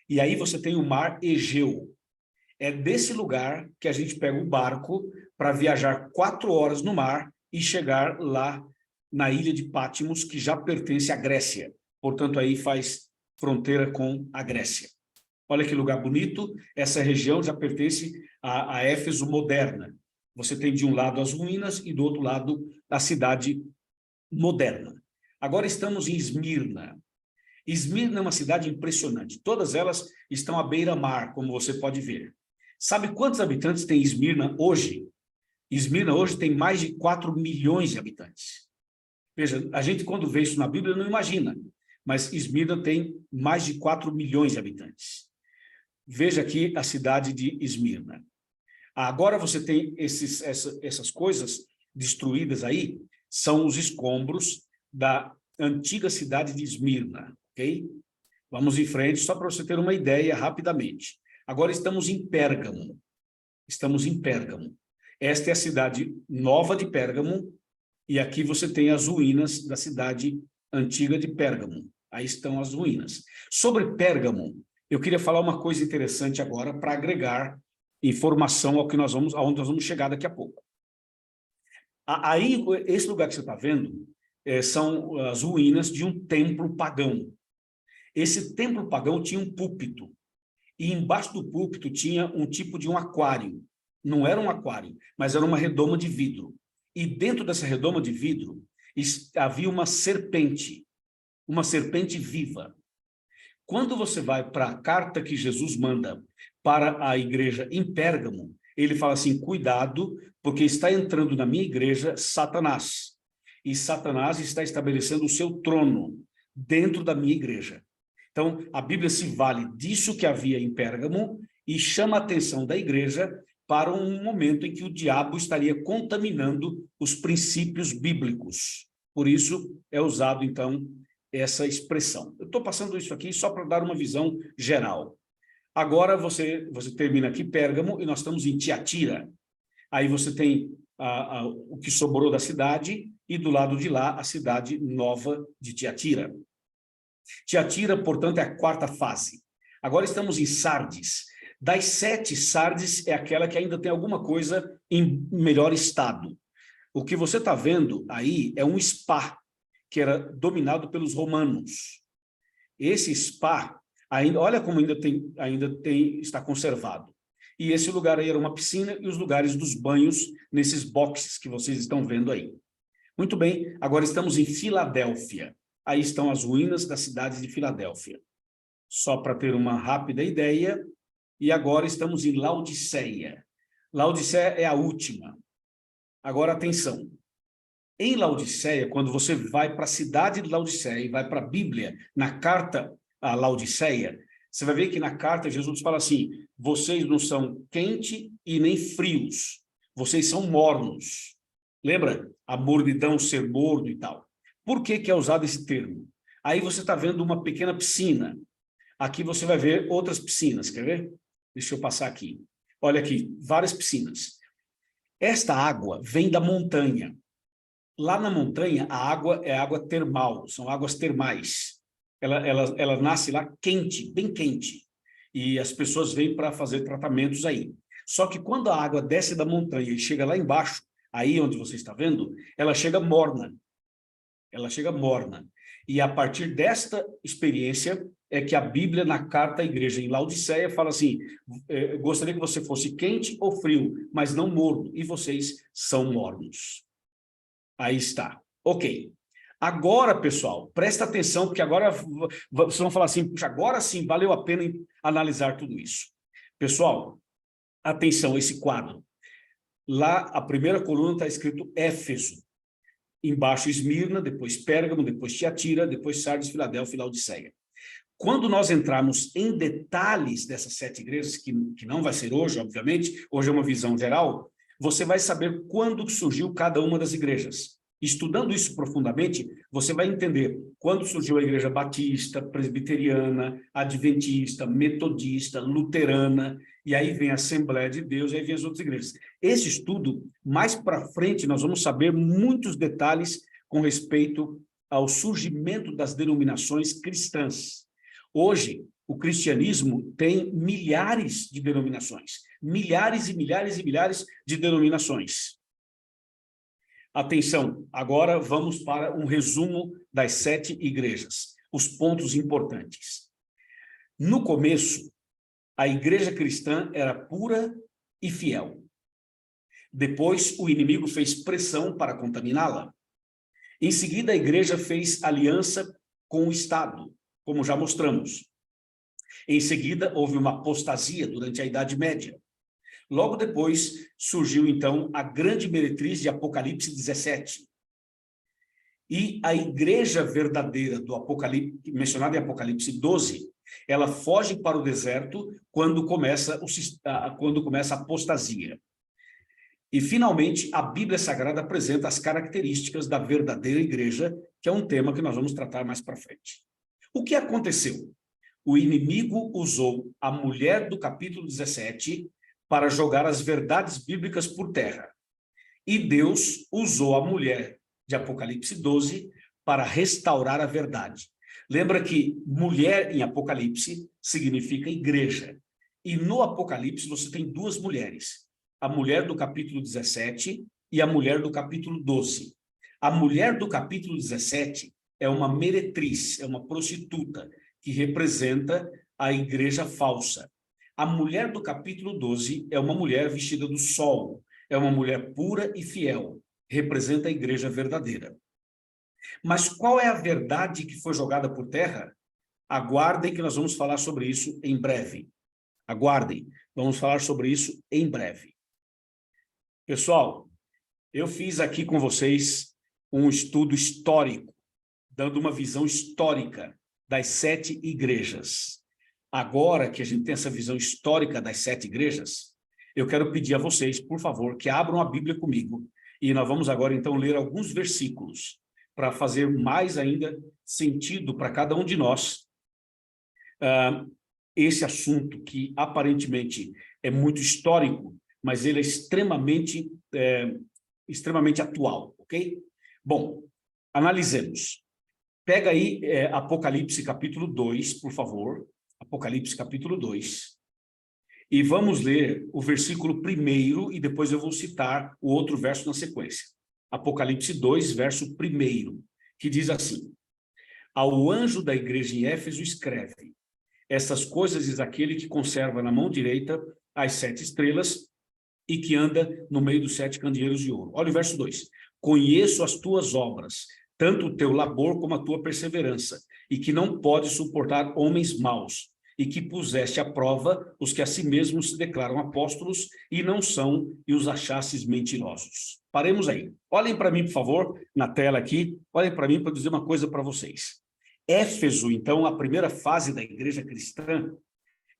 E aí você tem o mar Egeu. É desse lugar que a gente pega o barco para viajar 4 horas no mar e chegar lá na ilha de Patmos, que já pertence à Grécia. Portanto, aí faz fronteira com a Grécia. Olha que lugar bonito. Essa região já pertence a Éfeso moderna. Você tem de um lado as ruínas e do outro lado a cidade moderna. Agora estamos em Esmirna. Esmirna é uma cidade impressionante. Todas elas estão à beira-mar, como você pode ver. Sabe quantos habitantes tem Esmirna hoje? Esmirna hoje tem mais de 4 milhões de habitantes. Veja, a gente quando vê isso na Bíblia não imagina, mas Esmirna tem mais de 4 milhões de habitantes. Veja aqui a cidade de Esmirna. Agora você tem essas coisas destruídas aí, são os escombros da antiga cidade de Esmirna, ok? Vamos em frente, só para você ter uma ideia rapidamente. Agora estamos em Pérgamo. Estamos em Pérgamo. Esta é a cidade nova de Pérgamo, e aqui você tem as ruínas da cidade antiga de Pérgamo. Aí estão as ruínas. Sobre Pérgamo, eu queria falar uma coisa interessante agora para agregar informação aonde nós vamos chegar daqui a pouco. Aí, esse lugar que você está vendo são as ruínas de um templo pagão. Esse templo pagão tinha um púlpito, e embaixo do púlpito tinha um tipo de um aquário. Não era um aquário, mas era uma redoma de vidro. E dentro dessa redoma de vidro havia uma serpente viva. Quando você vai para a carta que Jesus manda para a igreja em Pérgamo, ele fala assim, cuidado, porque está entrando na minha igreja Satanás. E Satanás está estabelecendo o seu trono dentro da minha igreja. Então, a Bíblia se vale disso que havia em Pérgamo e chama a atenção da igreja para um momento em que o diabo estaria contaminando os princípios bíblicos. Por isso é usado, então, essa expressão. Eu estou passando isso aqui só para dar uma visão geral. Agora você termina aqui Pérgamo e nós estamos em Tiatira. Aí você tem o que sobrou da cidade e do lado de lá a cidade nova de Tiatira. Tiatira, portanto, é a quarta fase. Agora estamos em Sardes. Das 7, Sardes é aquela que ainda tem alguma coisa em melhor estado. O que você está vendo aí é um spa, que era dominado pelos romanos. Esse spa, olha como está conservado. E esse lugar aí era uma piscina e os lugares dos banhos nesses boxes que vocês estão vendo aí. Muito bem, agora estamos em Filadélfia. Aí estão as ruínas da cidade de Filadélfia. Só para ter uma rápida ideia. E agora estamos em Laodiceia. Laodiceia é a última. Agora, atenção. Em Laodiceia, quando você vai para a cidade de Laodiceia e vai para a Bíblia, na carta a Laodiceia, você vai ver que na carta Jesus fala assim, vocês não são quentes e nem frios, vocês são mornos. Lembra? A mornidão, ser morno e tal. Por que é usado esse termo? Aí você está vendo uma pequena piscina. Aqui você vai ver outras piscinas, quer ver? Deixa eu passar aqui. Olha aqui, várias piscinas. Esta água vem da montanha. Lá na montanha, a água é água termal, são águas termais. Ela nasce lá quente, bem quente. E as pessoas vêm para fazer tratamentos aí. Só que quando a água desce da montanha e chega lá embaixo, aí onde você está vendo, ela chega morna. Ela chega morna. E a partir desta experiência é que a Bíblia, na carta à igreja em Laodiceia, fala assim, gostaria que você fosse quente ou frio, mas não morno, e vocês são mornos. Aí está. Ok. Agora, pessoal, presta atenção, porque agora vocês vão falar assim, puxa, agora sim valeu a pena analisar tudo isso. Pessoal, atenção, esse quadro. Lá, a primeira coluna está escrito Éfeso. Embaixo Esmirna, depois Pérgamo, depois Tiatira, depois Sardes, Filadélfia e Laodiceia. Quando nós entrarmos em detalhes dessas 7 igrejas, que não vai ser hoje, obviamente, hoje é uma visão geral, você vai saber quando surgiu cada uma das igrejas. Estudando isso profundamente, você vai entender quando surgiu a igreja batista, presbiteriana, adventista, metodista, luterana, e aí vem a Assembleia de Deus, e aí vem as outras igrejas. Esse estudo, mais para frente, nós vamos saber muitos detalhes com respeito ao surgimento das denominações cristãs. Hoje, o cristianismo tem milhares de denominações, milhares e milhares e milhares de denominações. Atenção, agora vamos para um resumo das 7 igrejas, os pontos importantes. No começo, a igreja cristã era pura e fiel. Depois, o inimigo fez pressão para contaminá-la. Em seguida, a igreja fez aliança com o Estado, como já mostramos. Em seguida, houve uma apostasia durante a Idade Média. Logo depois, surgiu, então, a grande meretriz de Apocalipse 17. E a igreja verdadeira do Apocalipse, mencionada em Apocalipse 12, ela foge para o deserto quando começa a apostasia. E, finalmente, a Bíblia Sagrada apresenta as características da verdadeira igreja, que é um tema que nós vamos tratar mais para frente. O que aconteceu? O inimigo usou a mulher do capítulo 17 para jogar as verdades bíblicas por terra. E Deus usou a mulher de Apocalipse 12 para restaurar a verdade. Lembra que mulher em Apocalipse significa igreja. E no Apocalipse você tem 2 mulheres. A mulher do capítulo 17 e a mulher do capítulo 12. A mulher do capítulo 17 é uma meretriz, é uma prostituta, que representa a igreja falsa. A mulher do capítulo 12 é uma mulher vestida do sol, é uma mulher pura e fiel, representa a igreja verdadeira. Mas qual é a verdade que foi jogada por terra? Aguardem que nós vamos falar sobre isso em breve. Aguardem, vamos falar sobre isso em breve. Pessoal, eu fiz aqui com vocês um estudo histórico, dando uma visão histórica das 7 igrejas. Agora que a gente tem essa visão histórica das 7 igrejas, eu quero pedir a vocês, por favor, que abram a Bíblia comigo, e nós vamos agora, então, ler alguns versículos, para fazer mais ainda sentido para cada um de nós, esse assunto que, aparentemente, é muito histórico, mas ele é extremamente atual, ok? Bom, analisemos. Pega aí Apocalipse capítulo 2, por favor. Apocalipse capítulo 2. E vamos ler o versículo 1 e depois eu vou citar o outro verso na sequência. Apocalipse 2, verso 1, que diz assim: Ao anjo da igreja em Éfeso escreve: Essas coisas diz aquele que conserva na mão direita as 7 estrelas e que anda no meio dos 7 candeeiros de ouro. Olha o verso 2. Conheço as tuas obras, tanto o teu labor como a tua perseverança, e que não podes suportar homens maus, e que puseste à prova os que a si mesmos se declaram apóstolos e não são, e os achastes mentirosos. Paremos aí. Olhem para mim, por favor, na tela aqui. Olhem para mim para dizer uma coisa para vocês. Éfeso, então, a primeira fase da igreja cristã,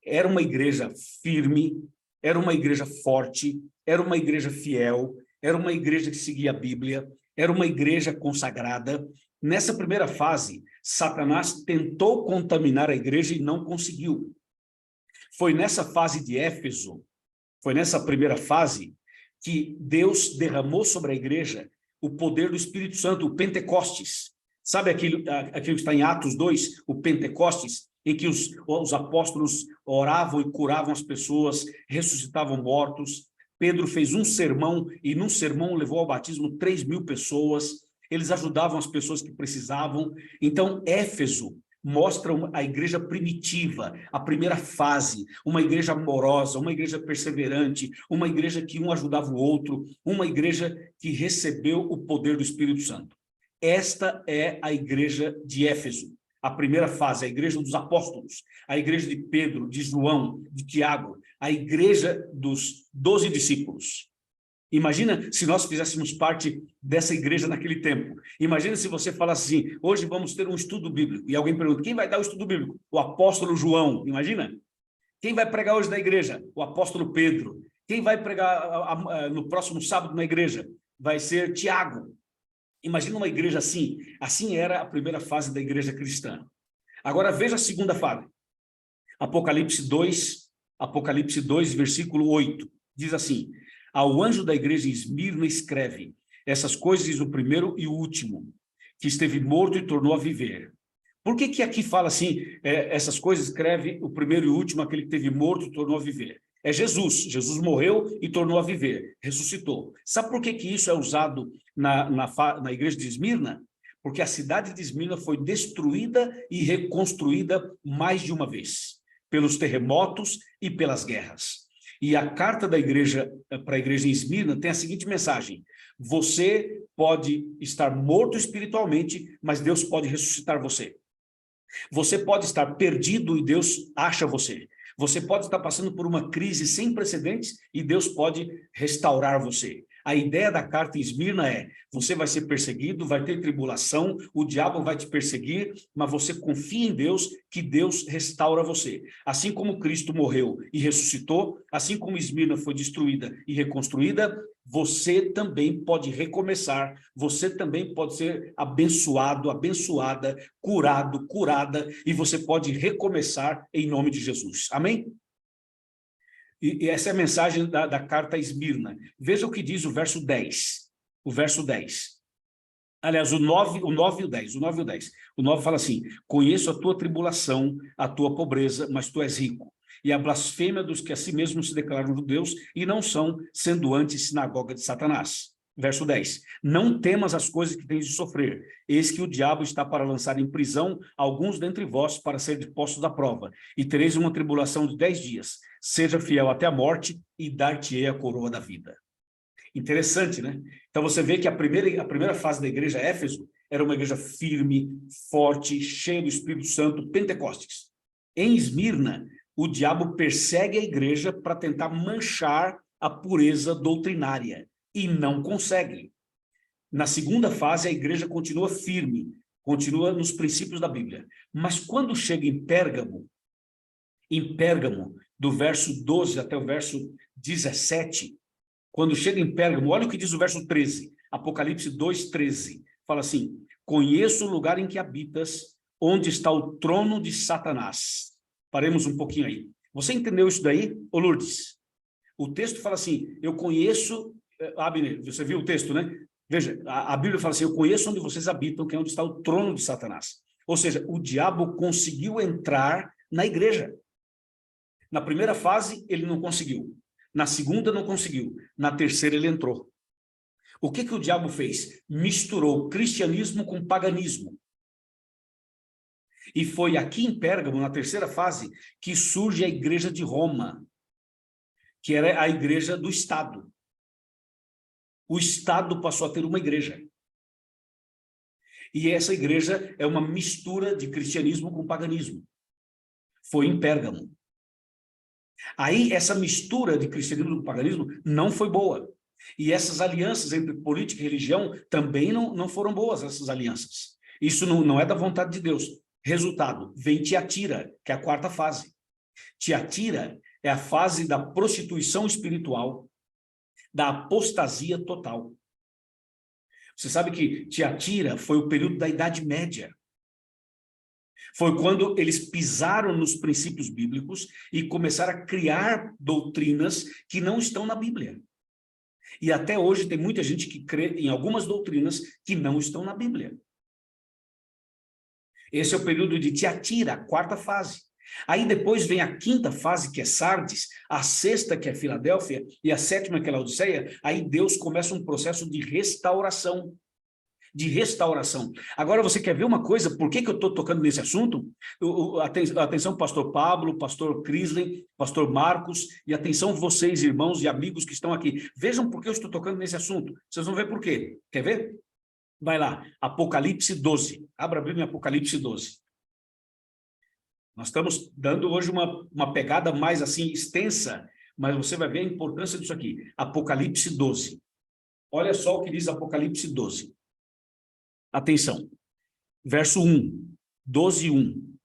era uma igreja firme, era uma igreja forte, era uma igreja fiel, era uma igreja que seguia a Bíblia, era uma igreja consagrada. Nessa primeira fase, Satanás tentou contaminar a igreja e não conseguiu. Foi nessa fase de Éfeso, foi nessa primeira fase, que Deus derramou sobre a igreja o poder do Espírito Santo, o Pentecostes. Sabe aquilo que está em Atos 2, o Pentecostes, em que os apóstolos oravam e curavam as pessoas, ressuscitavam mortos. Pedro fez um sermão, e num sermão levou ao batismo 3.000 pessoas. Eles ajudavam as pessoas que precisavam. Então, Éfeso mostra a igreja primitiva, a primeira fase, uma igreja amorosa, uma igreja perseverante, uma igreja que um ajudava o outro, uma igreja que recebeu o poder do Espírito Santo. Esta é a igreja de Éfeso, a primeira fase, a igreja dos apóstolos, a igreja de Pedro, de João, de Tiago, a igreja dos 12 discípulos. Imagina se nós fizéssemos parte dessa igreja naquele tempo. Imagina se você falasse assim: hoje vamos ter um estudo bíblico. E alguém pergunta: quem vai dar o estudo bíblico? O apóstolo João. Imagina. Quem vai pregar hoje na igreja? O apóstolo Pedro. Quem vai pregar no próximo sábado na igreja? Vai ser Tiago. Imagina uma igreja assim. Assim era a primeira fase da igreja cristã. Agora veja a segunda fase. Apocalipse 2, versículo 8. Diz assim: Ao anjo da igreja em Esmirna escreve: Essas coisas diz o primeiro e o último, que esteve morto e tornou a viver. Por que aqui fala assim, essas coisas escreve o primeiro e o último, aquele que esteve morto e tornou a viver? É Jesus. Jesus morreu e tornou a viver, ressuscitou. Sabe por que isso é usado na igreja de Esmirna? Porque a cidade de Esmirna foi destruída e reconstruída mais de uma vez, pelos terremotos e pelas guerras. E a carta da igreja para a igreja em Esmirna tem a seguinte mensagem: você pode estar morto espiritualmente, mas Deus pode ressuscitar você. Você pode estar perdido e Deus acha você. Você pode estar passando por uma crise sem precedentes e Deus pode restaurar você. A ideia da carta em Esmirna é: você vai ser perseguido, vai ter tribulação, o diabo vai te perseguir, mas você confia em Deus, que Deus restaura você. Assim como Cristo morreu e ressuscitou, assim como Esmirna foi destruída e reconstruída, você também pode recomeçar, você também pode ser abençoado, abençoada, curado, curada, e você pode recomeçar em nome de Jesus. Amém? E essa é a mensagem da carta a Esmirna. Veja o que diz o verso 10. O verso 10. Aliás, o 9 e o 10. O 9 fala assim: Conheço a tua tribulação, a tua pobreza, mas tu és rico. E a blasfêmia dos que a si mesmos se declaram judeus e não são, sendo antes sinagoga de Satanás. Verso 10. Não temas as coisas que tens de sofrer. Eis que o diabo está para lançar em prisão alguns dentre vós para serem postos à prova. E tereis uma tribulação de 10 dias. Seja fiel até a morte e dar-te-ei a coroa da vida. Interessante, né? Então você vê que a primeira fase da igreja Éfeso era uma igreja firme, forte, cheia do Espírito Santo, Pentecostes. Em Esmirna, o diabo persegue a igreja para tentar manchar a pureza doutrinária. E não consegue. Na segunda fase, a igreja continua firme, continua nos princípios da Bíblia. Mas quando chega em Pérgamo, do verso 12 até o verso 17, quando chega em Pérgamo, olha o que diz o verso 13, Apocalipse 2:13, fala assim: conheço o lugar em que habitas, onde está o trono de Satanás. Paremos um pouquinho aí. Você entendeu isso daí, ô Lourdes? O texto fala assim, eu conheço... Abner, você viu o texto, né? Veja, a Bíblia fala assim, eu conheço onde vocês habitam, que é onde está o trono de Satanás. Ou seja, o diabo conseguiu entrar na igreja. Na primeira fase, ele não conseguiu. Na segunda, não conseguiu. Na terceira, ele entrou. O que o diabo fez? Misturou cristianismo com paganismo. E foi aqui em Pérgamo, na terceira fase, que surge a igreja de Roma, que era a igreja do Estado. O Estado passou a ter uma igreja. E essa igreja é uma mistura de cristianismo com paganismo. Foi em Pérgamo. Aí, essa mistura de cristianismo com paganismo não foi boa. E essas alianças entre política e religião também não foram boas, essas alianças. Isso não é da vontade de Deus. Resultado, vem Tiatira, que é a quarta fase. Tiatira é a fase da prostituição espiritual, da apostasia total. Você sabe que Tiatira foi o período da Idade Média. Foi quando eles pisaram nos princípios bíblicos e começaram a criar doutrinas que não estão na Bíblia. E até hoje tem muita gente que crê em algumas doutrinas que não estão na Bíblia. Esse é o período de Tiatira, a quarta fase. Aí depois vem a quinta fase, que é Sardes, a sexta, que é Filadélfia, e a sétima, que é Laodiceia. Aí Deus começa um processo de restauração. Agora, você quer ver uma coisa? Por que eu estou tocando nesse assunto? Atenção, pastor Pablo, pastor Crisley, pastor Marcos, e atenção vocês, irmãos e amigos que estão aqui. Vejam por que eu estou tocando nesse assunto. Vocês vão ver por quê. Quer ver? Vai lá, Apocalipse 12. Abra a Bíblia em Apocalipse 12. Nós estamos dando hoje uma pegada mais assim extensa, mas você vai ver a importância disso aqui. Apocalipse 12. Olha só o que diz Apocalipse 12. Atenção. Verso 1. 12:1.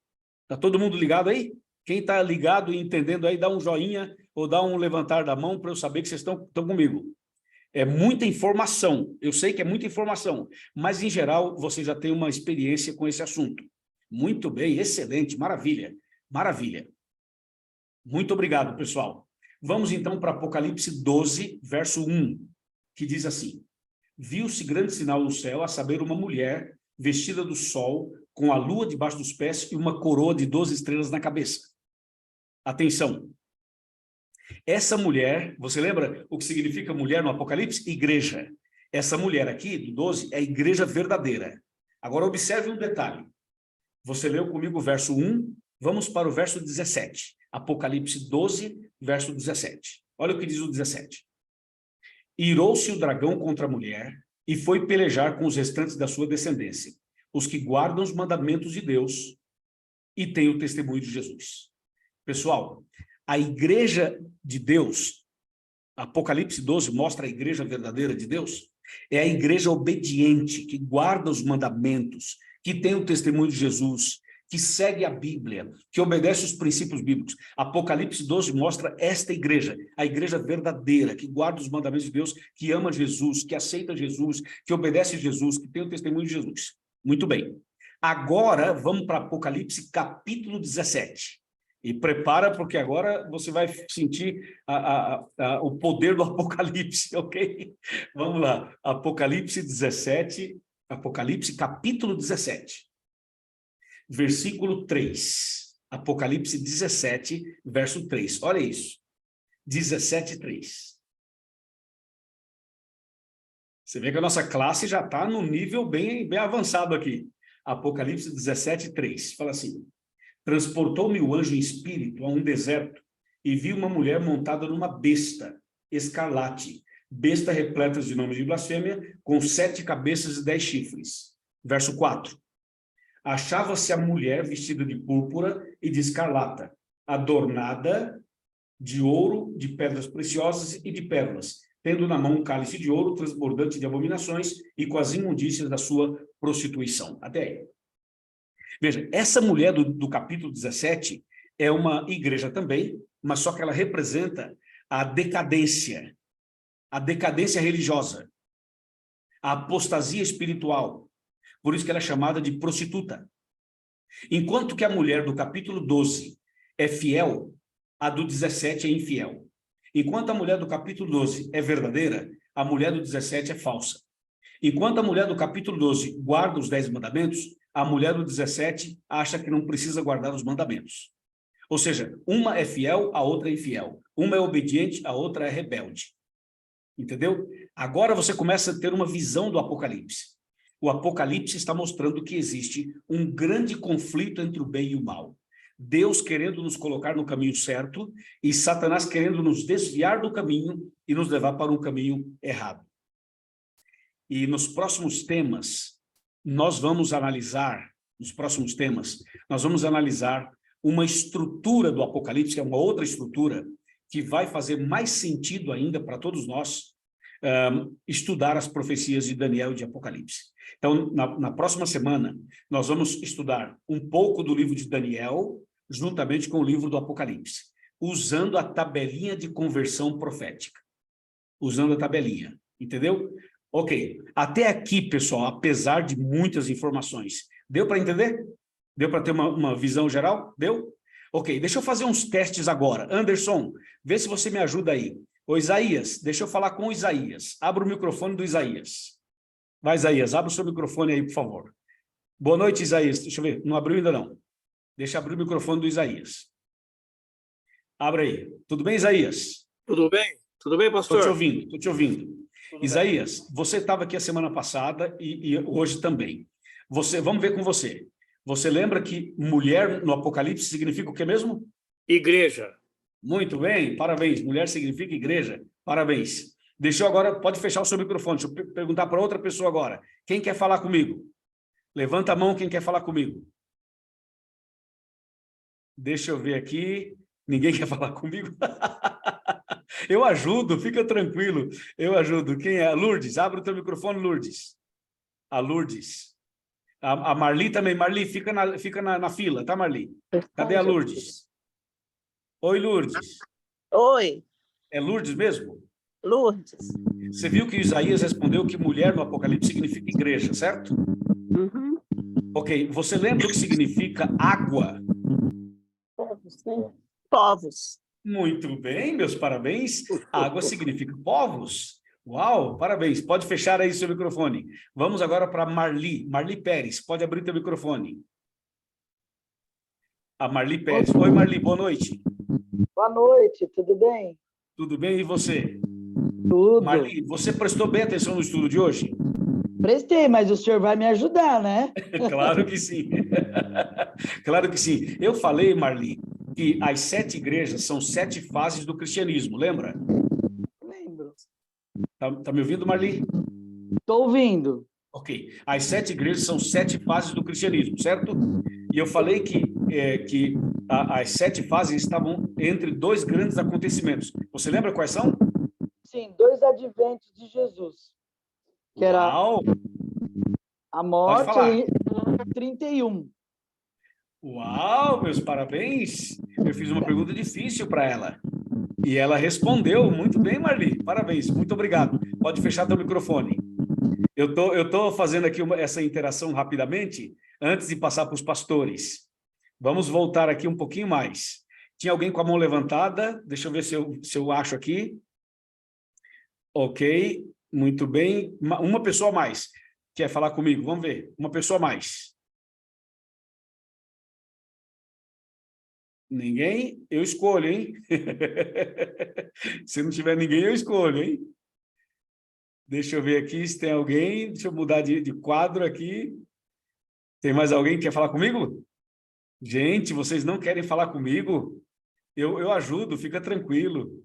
Está todo mundo ligado aí? Quem está ligado e entendendo aí, dá um joinha ou dá um levantar da mão para eu saber que vocês estão comigo. É muita informação. Eu sei que é muita informação, mas em geral você já tem uma experiência com esse assunto. Muito bem, excelente, maravilha, maravilha. Muito obrigado, pessoal. Vamos então para Apocalipse 12, verso 1, que diz assim: viu-se grande sinal no céu, a saber, uma mulher vestida do sol, com a lua debaixo dos pés e uma coroa de 12 estrelas na cabeça. Atenção. Essa mulher, você lembra o que significa mulher no Apocalipse? Igreja. Essa mulher aqui, do 12, é a igreja verdadeira. Agora observe um detalhe. Você leu comigo o verso 1, vamos para o verso 17. Apocalipse 12, verso 17. Olha o que diz o 17. Irou-se o dragão contra a mulher e foi pelejar com os restantes da sua descendência, os que guardam os mandamentos de Deus e têm o testemunho de Jesus. Pessoal, a igreja de Deus, Apocalipse 12 mostra a igreja verdadeira de Deus, é a igreja obediente, que guarda os mandamentos, que tem o testemunho de Jesus, que segue a Bíblia, que obedece os princípios bíblicos. Apocalipse 12 mostra esta igreja, a igreja verdadeira, que guarda os mandamentos de Deus, que ama Jesus, que aceita Jesus, que obedece Jesus, que tem o testemunho de Jesus. Muito bem. Agora, vamos para Apocalipse capítulo 17. E prepara, porque agora você vai sentir o poder do Apocalipse, ok? Vamos lá. Apocalipse 17, Apocalipse capítulo 17. Versículo 3. Apocalipse 17, verso 3. Olha isso. 17:3. Você vê que a nossa classe já está num nível bem avançado aqui. Apocalipse 17:3. Fala assim: transportou-me o anjo em espírito a um deserto e vi uma mulher montada numa besta escarlate, besta repleta de nomes de blasfêmia, com 7 cabeças e 10 chifres. Verso 4. Achava-se a mulher vestida de púrpura e de escarlata, adornada de ouro, de pedras preciosas e de pérolas, tendo na mão um cálice de ouro transbordante de abominações e com as imundícias da sua prostituição. Até aí. Veja, essa mulher do capítulo 17 é uma igreja também, mas só que ela representa a decadência religiosa, a apostasia espiritual. Por isso que ela é chamada de prostituta. Enquanto que a mulher do capítulo 12 é fiel, a do 17 é infiel. Enquanto a mulher do capítulo 12 é verdadeira, a mulher do 17 é falsa. Enquanto a mulher do capítulo 12 guarda os 10 mandamentos, a mulher do 17 acha que não precisa guardar os mandamentos. Ou seja, uma é fiel, a outra é infiel. Uma é obediente, a outra é rebelde. Entendeu? Agora você começa a ter uma visão do Apocalipse. O Apocalipse está mostrando que existe um grande conflito entre o bem e o mal. Deus querendo nos colocar no caminho certo e Satanás querendo nos desviar do caminho e nos levar para um caminho errado. E nos próximos temas, nós vamos analisar uma estrutura do Apocalipse, que é uma outra estrutura, que vai fazer mais sentido ainda para todos nós estudar as profecias de Daniel e de Apocalipse. Então, na próxima semana, nós vamos estudar um pouco do livro de Daniel, juntamente com o livro do Apocalipse, usando a tabelinha de conversão profética. Usando a tabelinha, entendeu? Ok, até aqui, pessoal, apesar de muitas informações, deu para entender? Deu para ter uma visão geral? Deu? Ok, deixa eu fazer uns testes agora. Anderson, vê se você me ajuda aí. Ô Isaías, deixa eu falar com o Isaías. Abra o microfone do Isaías. Vai, Isaías, abra o seu microfone aí, por favor. Boa noite, Isaías. Deixa eu ver, não abriu ainda não. Deixa eu abrir o microfone do Isaías. Abra aí. Tudo bem, Isaías? Tudo bem? Tudo bem, pastor? Estou te ouvindo. Isaías, bem. Você estava aqui a semana passada e hoje também. Vamos ver com você. Você lembra que mulher no Apocalipse significa o que mesmo? Igreja. Muito bem, parabéns. Mulher significa igreja. Parabéns. Deixa eu agora, pode fechar o seu microfone. Deixa eu perguntar para outra pessoa agora. Quem quer falar comigo? Levanta a mão quem quer falar comigo. Deixa eu ver aqui. Ninguém quer falar comigo? Eu ajudo, fica tranquilo. Eu ajudo. Quem é? Lourdes, abre o teu microfone, Lourdes. A Lourdes. A Marli também. Marli, fica na fila, tá, Marli? Cadê a Lourdes? Oi, Lourdes. Oi. É Lourdes mesmo? Lourdes. Você viu que Isaías respondeu que mulher no Apocalipse significa igreja, certo? Uhum. Ok, você lembra o que significa água? Povos, né? Povos. Muito bem, meus parabéns. Água significa povos. Uau, parabéns. Pode fechar aí seu microfone. Vamos agora para Marli. Marli Pérez, pode abrir teu microfone. A Marli Pérez. Oi, Marli, boa noite. Boa noite, tudo bem? Tudo bem, e você? Tudo. Marli, você prestou bem atenção no estudo de hoje? Prestei, mas o senhor vai me ajudar, né? Claro que sim. Claro que sim. Eu falei, Marli, que as 7 igrejas são 7 fases do cristianismo, lembra? Lembro. Tá me ouvindo, Marli? Estou ouvindo. Ok. As 7 igrejas são 7 fases do cristianismo, certo? E eu falei que as 7 fases estavam entre 2 grandes acontecimentos. Você lembra quais são? Sim, 2 adventos de Jesus. Que era Uau! a morte Pode falar. e 31. Uau, meus parabéns! Eu fiz uma pergunta difícil para ela. E ela respondeu muito bem, Marli. Parabéns, muito obrigado. Pode fechar teu microfone. Eu tô fazendo aqui essa interação rapidamente, antes de passar para os pastores. Vamos voltar aqui um pouquinho mais. Tinha alguém com a mão levantada? Deixa eu ver se eu acho aqui. Ok, muito bem. Uma pessoa a mais quer falar comigo. Vamos ver. Uma pessoa a mais. Ninguém? Eu escolho, hein? Se não tiver ninguém, eu escolho, hein? Deixa eu ver aqui se tem alguém. Deixa eu mudar de quadro aqui. Tem mais alguém que quer falar comigo? Gente, vocês não querem falar comigo? Eu ajudo, fica tranquilo.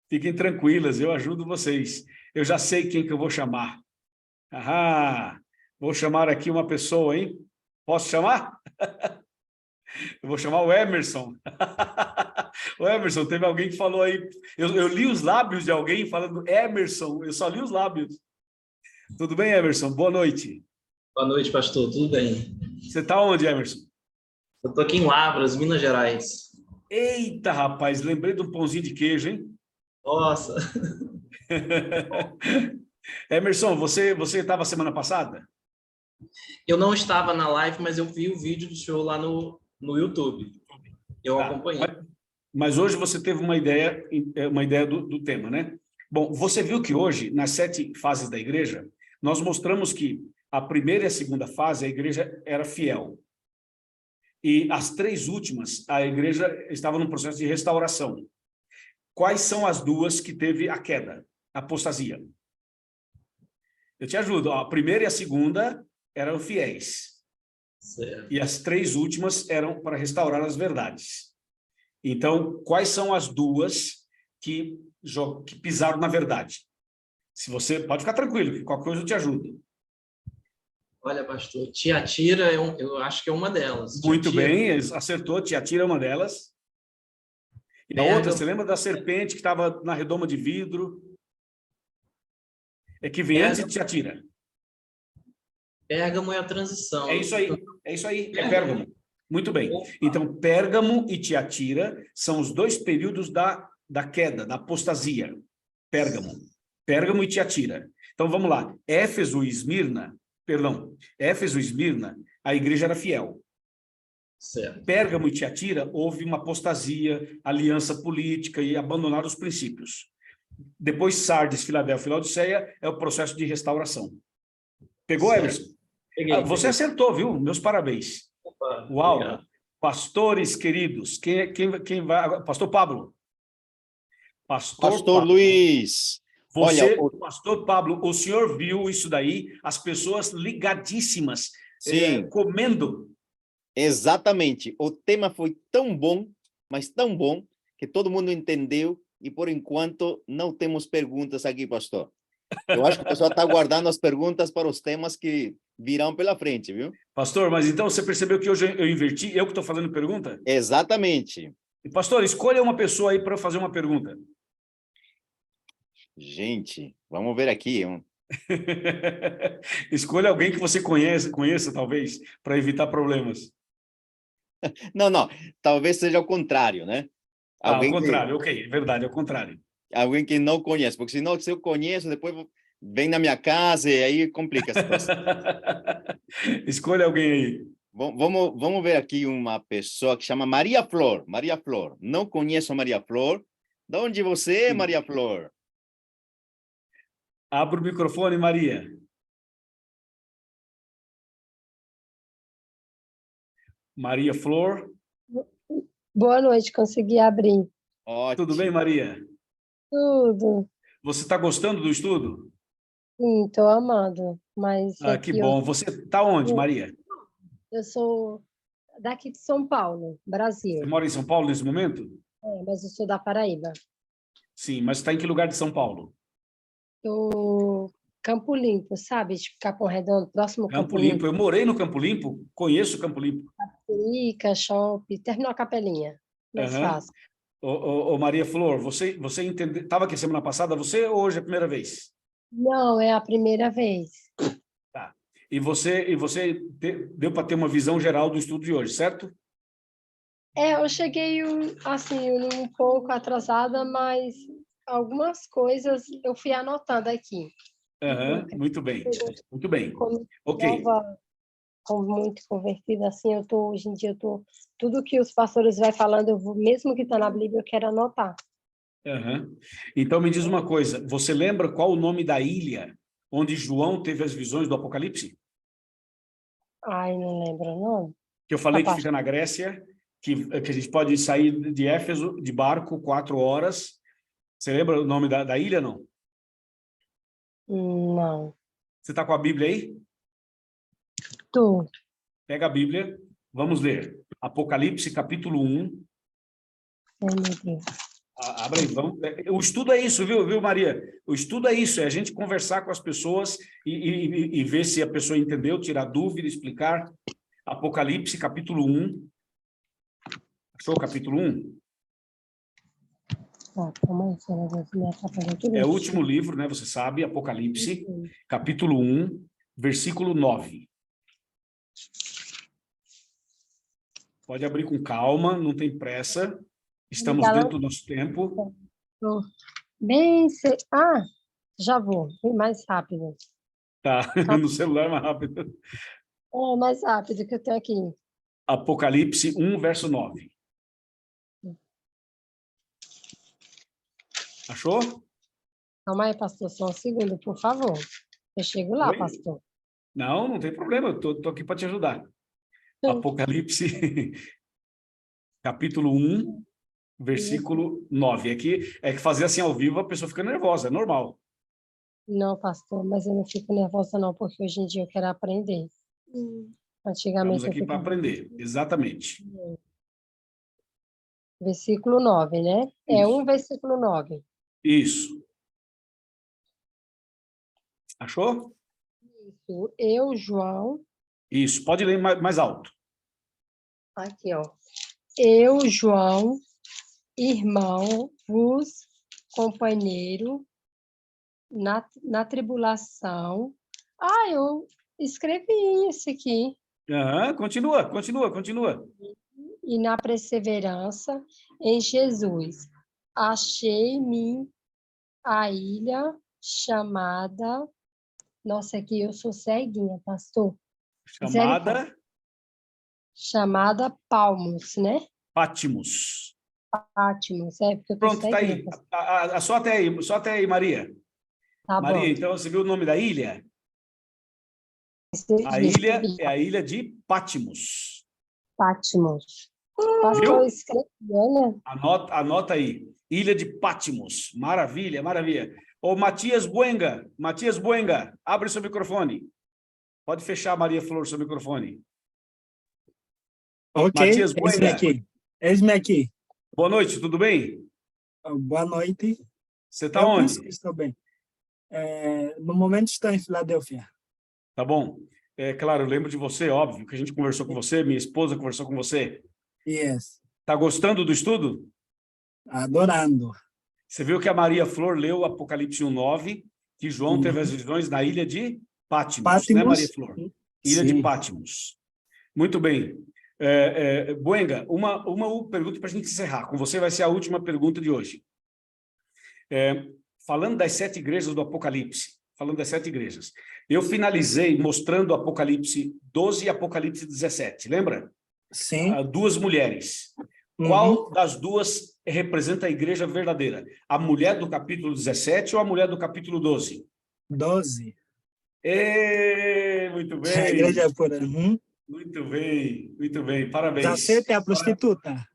Fiquem tranquilas, eu ajudo vocês. Eu já sei quem que eu vou chamar. Vou chamar aqui uma pessoa, hein? Posso chamar? Eu vou chamar o Emerson. O Emerson, teve alguém que falou aí... Eu li os lábios de alguém falando Emerson, eu só li os lábios. Tudo bem, Emerson? Boa noite. Boa noite, pastor. Tudo bem? Você está onde, Emerson? Eu estou aqui em Lavras, Minas Gerais. Eita, rapaz, lembrei de um pãozinho de queijo, hein? Nossa! Emerson, você estava semana passada? Eu não estava na live, mas eu vi o vídeo do senhor lá no YouTube. Eu acompanhei. Mas hoje você teve uma ideia do tema, né? Bom, você viu que hoje, nas 7 fases da igreja, nós mostramos que a primeira e a segunda fase, a igreja era fiel. E as 3 últimas, a igreja estava num processo de restauração. Quais são as 2 que teve a queda, a apostasia? Eu te ajudo. A primeira e a segunda eram fiéis. Certo. E as 3 últimas eram para restaurar as verdades. Então, quais são as 2 que pisaram na verdade? Se você pode ficar tranquilo, que qualquer coisa eu te ajudo. Olha, pastor, Tiatira, eu acho que é uma delas. Muito Tiatira. bem, acertou. Tiatira é uma delas. E a outra, você lembra da serpente que estava na redoma de vidro? É que vem antes de Tiatira. Pérgamo é a transição. É isso aí, é Pérgamo. Muito bem. Então, Pérgamo e Tiatira são os 2 períodos da queda, da apostasia. Pérgamo e Tiatira. Então, vamos lá. Éfeso e Esmirna, a igreja era fiel. Certo. Pérgamo e Tiatira, houve uma apostasia, aliança política e abandonaram os princípios. Depois, Sardes, Filadélfia e Laodiceia é o processo de restauração. Pegou, Certo. Emerson? Peguei. Você acertou, viu? Meus parabéns. Opa, Uau! obrigado. Pastores queridos, quem vai? Pastor Pablo. Pastor Pablo. Luiz. Você, Olha, Pastor Pablo, o senhor viu isso daí? As pessoas ligadíssimas, sim, comendo. exatamente. O tema foi tão bom, mas tão bom, que todo mundo entendeu e, por enquanto, não temos perguntas aqui, pastor. Eu acho que o pessoal está aguardando as perguntas para os temas que virão pela frente, viu? Pastor, mas então você percebeu que hoje eu inverti? Eu que estou fazendo pergunta? Exatamente. Pastor, escolha uma pessoa aí para fazer uma pergunta. Gente, vamos ver aqui. Escolha alguém que você conheça talvez, para evitar problemas. Não, talvez seja o contrário, né? Ao contrário, ok, é verdade, ao contrário. Alguém que não conhece, porque senão, se eu conheço, depois vem na minha casa e aí complica a situação. Escolha alguém aí. Vamos ver aqui uma pessoa que chama Maria Flor. Maria Flor. Não conheço Maria Flor. De onde você é, Maria Flor? Abra o microfone, Maria. Maria Flor. Boa noite, consegui abrir. Ótimo. Tudo bem, Maria? Tudo. Você está gostando do estudo? Sim, estou amando. Mas Que aqui bom. Você está onde, Maria? eu sou daqui de São Paulo, Brasil. Você mora em São Paulo nesse momento? Mas eu sou da Paraíba. Sim, mas está em que lugar de São Paulo? Do Campo Limpo, sabe? De Capão Redondo, próximo Campo Limpo. Eu morei no Campo Limpo, conheço o Campo Limpo. Rica, Shopping, terminou a Capelinha. Mais fácil. Ô, Maria Flor, você entendeu? Estava aqui semana passada, você ou hoje é a primeira vez? Não, é a primeira vez. Tá. E você deu para ter uma visão geral do estudo de hoje, certo? Eu cheguei assim um pouco atrasada, mas algumas coisas eu fui anotando aqui. Muito bem, muito bem. Ok. Muito convertida, assim, hoje em dia, tudo que os pastores vai falando, mesmo que está na Bíblia, eu quero anotar. Então, me diz uma coisa, você lembra qual o nome da ilha onde João teve as visões do Apocalipse? Ai, não lembro, não. Que eu falei que fica na Grécia, que a gente pode sair de Éfeso de barco 4 horas. Você lembra o nome da ilha, não? Não. Você está com a Bíblia aí? Tu. Pega a Bíblia, vamos ler. Apocalipse, capítulo 1. Ai, meu Deus. Abra aí, vamos. O estudo é isso, viu, Maria? O estudo é isso, é a gente conversar com as pessoas e ver se a pessoa entendeu, tirar dúvida, explicar. Apocalipse, capítulo 1. Achou o capítulo 1? Tá, calma aí, senhora, Deus me atrapalhou tudo É o isso. último livro, né? Você sabe, Apocalipse, capítulo 1, versículo 9. Pode abrir com calma, não tem pressa. Estamos Obrigada. dentro do nosso tempo. Tô já vou, bem mais rápido. Tá, no celular mais rápido. É, mais rápido que eu tenho aqui. Apocalipse 1, verso 9. Achou? Calma aí, pastor, só um segundo, por favor. Eu chego lá, Oi? pastor. Não tem problema, eu tô aqui para te ajudar. Apocalipse, capítulo 1, versículo 9. Aqui é que fazer assim ao vivo a pessoa fica nervosa, é normal. Não, pastor, mas eu não fico nervosa não, porque hoje em dia eu quero aprender. Antigamente Estamos aqui eu para ficava... aprender, exatamente. Versículo 9, né? É Isso. 1 versículo 9. Isso. Achou? Isso. Eu, João, Isso, pode ler mais alto. aqui, ó. Eu, João, irmão, vos, companheiro, na tribulação. Eu escrevi isso aqui. Continua. E na perseverança em Jesus. Achei-me a ilha chamada... Nossa, aqui eu sou ceguinha, pastor. Chamada Palmos, né? Patmos. Patmos, é porque eu tô Pronto, tá aí. ceguinha, pastor. Só até aí, Maria. Tá Maria, bom. então você viu o nome da ilha? A ilha é a ilha de Patmos. Patmos. Pastor, Viu? escrevi, né? Anota aí. Ilha de Patmos. Maravilha. Ô, Matias Buenga, abre seu microfone. Pode fechar, Maria Flor, seu microfone. Ok, Matias Buenga. Eis-me aqui. Boa noite, tudo bem? Boa noite. Você está Eu onde? penso que estou bem. No momento estou em Filadélfia. Tá bom. É claro, eu lembro de você, óbvio, que a gente conversou com você, minha esposa conversou com você. Yes. Tá gostando do estudo? Adorando. Você viu que a Maria Flor leu Apocalipse 1:9, que João teve as visões na ilha de Patmos, né, Maria Flor? Ilha de Patmos. Muito bem. Buenga, uma pergunta para a gente encerrar. Com você vai ser a última pergunta de hoje. Falando das 7 igrejas do Apocalipse, eu finalizei mostrando Apocalipse 12 e Apocalipse 17, lembra? Sim. 2 mulheres. Qual das duas representa a igreja verdadeira? A mulher do capítulo 17 ou a mulher do capítulo 12? 12. Muito bem. A igreja é por... Muito bem. Parabéns. 17 é a prostituta.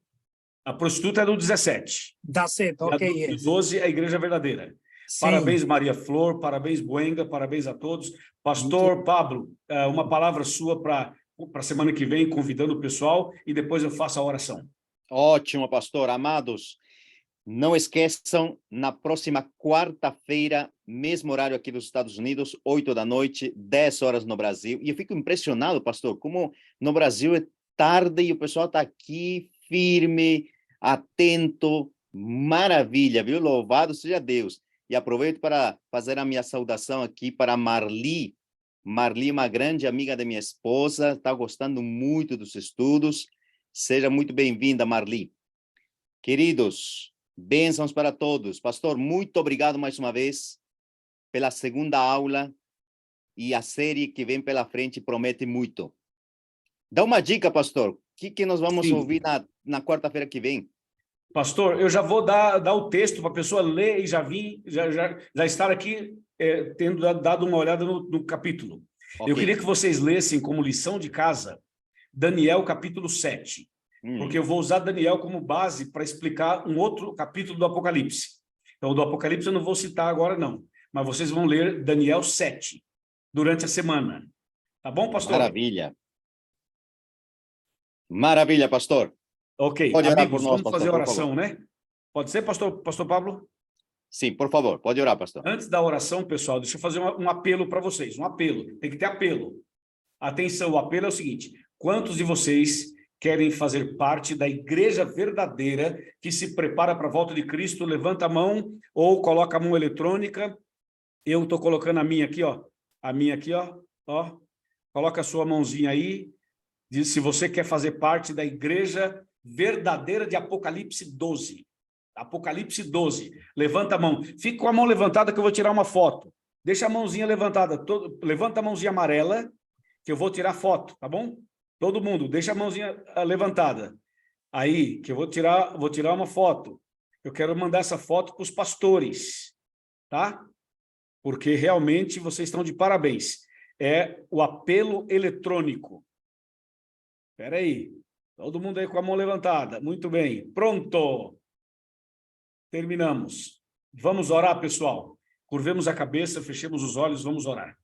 A prostituta é do 17. 17, ok. Do 12 é a igreja verdadeira. Sim. Parabéns, Maria Flor, parabéns, Buenga, parabéns a todos. Pastor Pablo, uma palavra sua para a semana que vem, convidando o pessoal, e depois eu faço a oração. Ótimo, pastor. Amados, não esqueçam, na próxima quarta-feira, mesmo horário aqui dos Estados Unidos, 8 da noite, 10 horas no Brasil. E eu fico impressionado, pastor, como no Brasil é tarde e o pessoal está aqui firme, atento. Maravilha, viu? Louvado seja Deus. E aproveito para fazer a minha saudação aqui para Marli. Marli, uma grande amiga da minha esposa, está gostando muito dos estudos. Seja muito bem-vinda, Marli. Queridos, bênçãos para todos. Pastor, muito obrigado mais uma vez pela segunda aula, e a série que vem pela frente promete muito. Dá uma dica, pastor. O que nós vamos ouvir na quarta-feira que vem? Pastor, eu já vou dar o texto para a pessoa ler e já estar aqui tendo dado uma olhada no capítulo. Okay. Eu queria que vocês lessem como lição de casa Daniel capítulo 7, porque eu vou usar Daniel como base para explicar um outro capítulo do Apocalipse. Então, do Apocalipse eu não vou citar agora, não. mas vocês vão ler Daniel 7 durante a semana. Tá bom, pastor? Maravilha. Maravilha, pastor. Ok, Pode orar amigos, por nós, vamos pastor, fazer a por oração, né? Pode ser, pastor Pablo? Sim, por favor, pode orar, pastor. Antes da oração, pessoal, deixa eu fazer um apelo para vocês. Um apelo, tem que ter apelo. Atenção, o apelo é o seguinte: quantos de vocês querem fazer parte da igreja verdadeira que se prepara para a volta de Cristo? Levanta a mão ou coloca a mão eletrônica. Eu estou colocando a minha aqui, ó. A minha aqui, ó. Ó. Coloca a sua mãozinha aí. Diz se você quer fazer parte da igreja verdadeira de Apocalipse 12. Apocalipse 12. Levanta a mão. Fica com a mão levantada que eu vou tirar uma foto. Deixa a mãozinha levantada. Levanta a mãozinha amarela que eu vou tirar foto, tá bom? Todo mundo, deixa a mãozinha levantada. Aí, que eu vou tirar uma foto. Eu quero mandar essa foto para os pastores, tá? Porque realmente vocês estão de parabéns. É o apelo eletrônico. Espera aí. Todo mundo aí com a mão levantada. Muito bem. Pronto. Terminamos. Vamos orar, pessoal. Curvemos a cabeça, fechemos os olhos, vamos orar.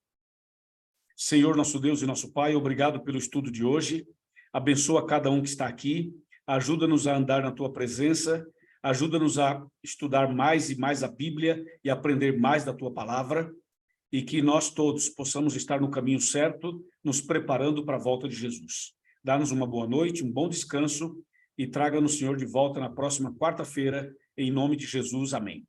Senhor, nosso Deus e nosso Pai, obrigado pelo estudo de hoje. Abençoa cada um que está aqui. Ajuda-nos a andar na Tua presença. Ajuda-nos a estudar mais e mais a Bíblia e aprender mais da Tua palavra. E que nós todos possamos estar no caminho certo, nos preparando para a volta de Jesus. Dá-nos uma boa noite, um bom descanso e traga-nos, Senhor, de volta na próxima quarta-feira. Em nome de Jesus, amém.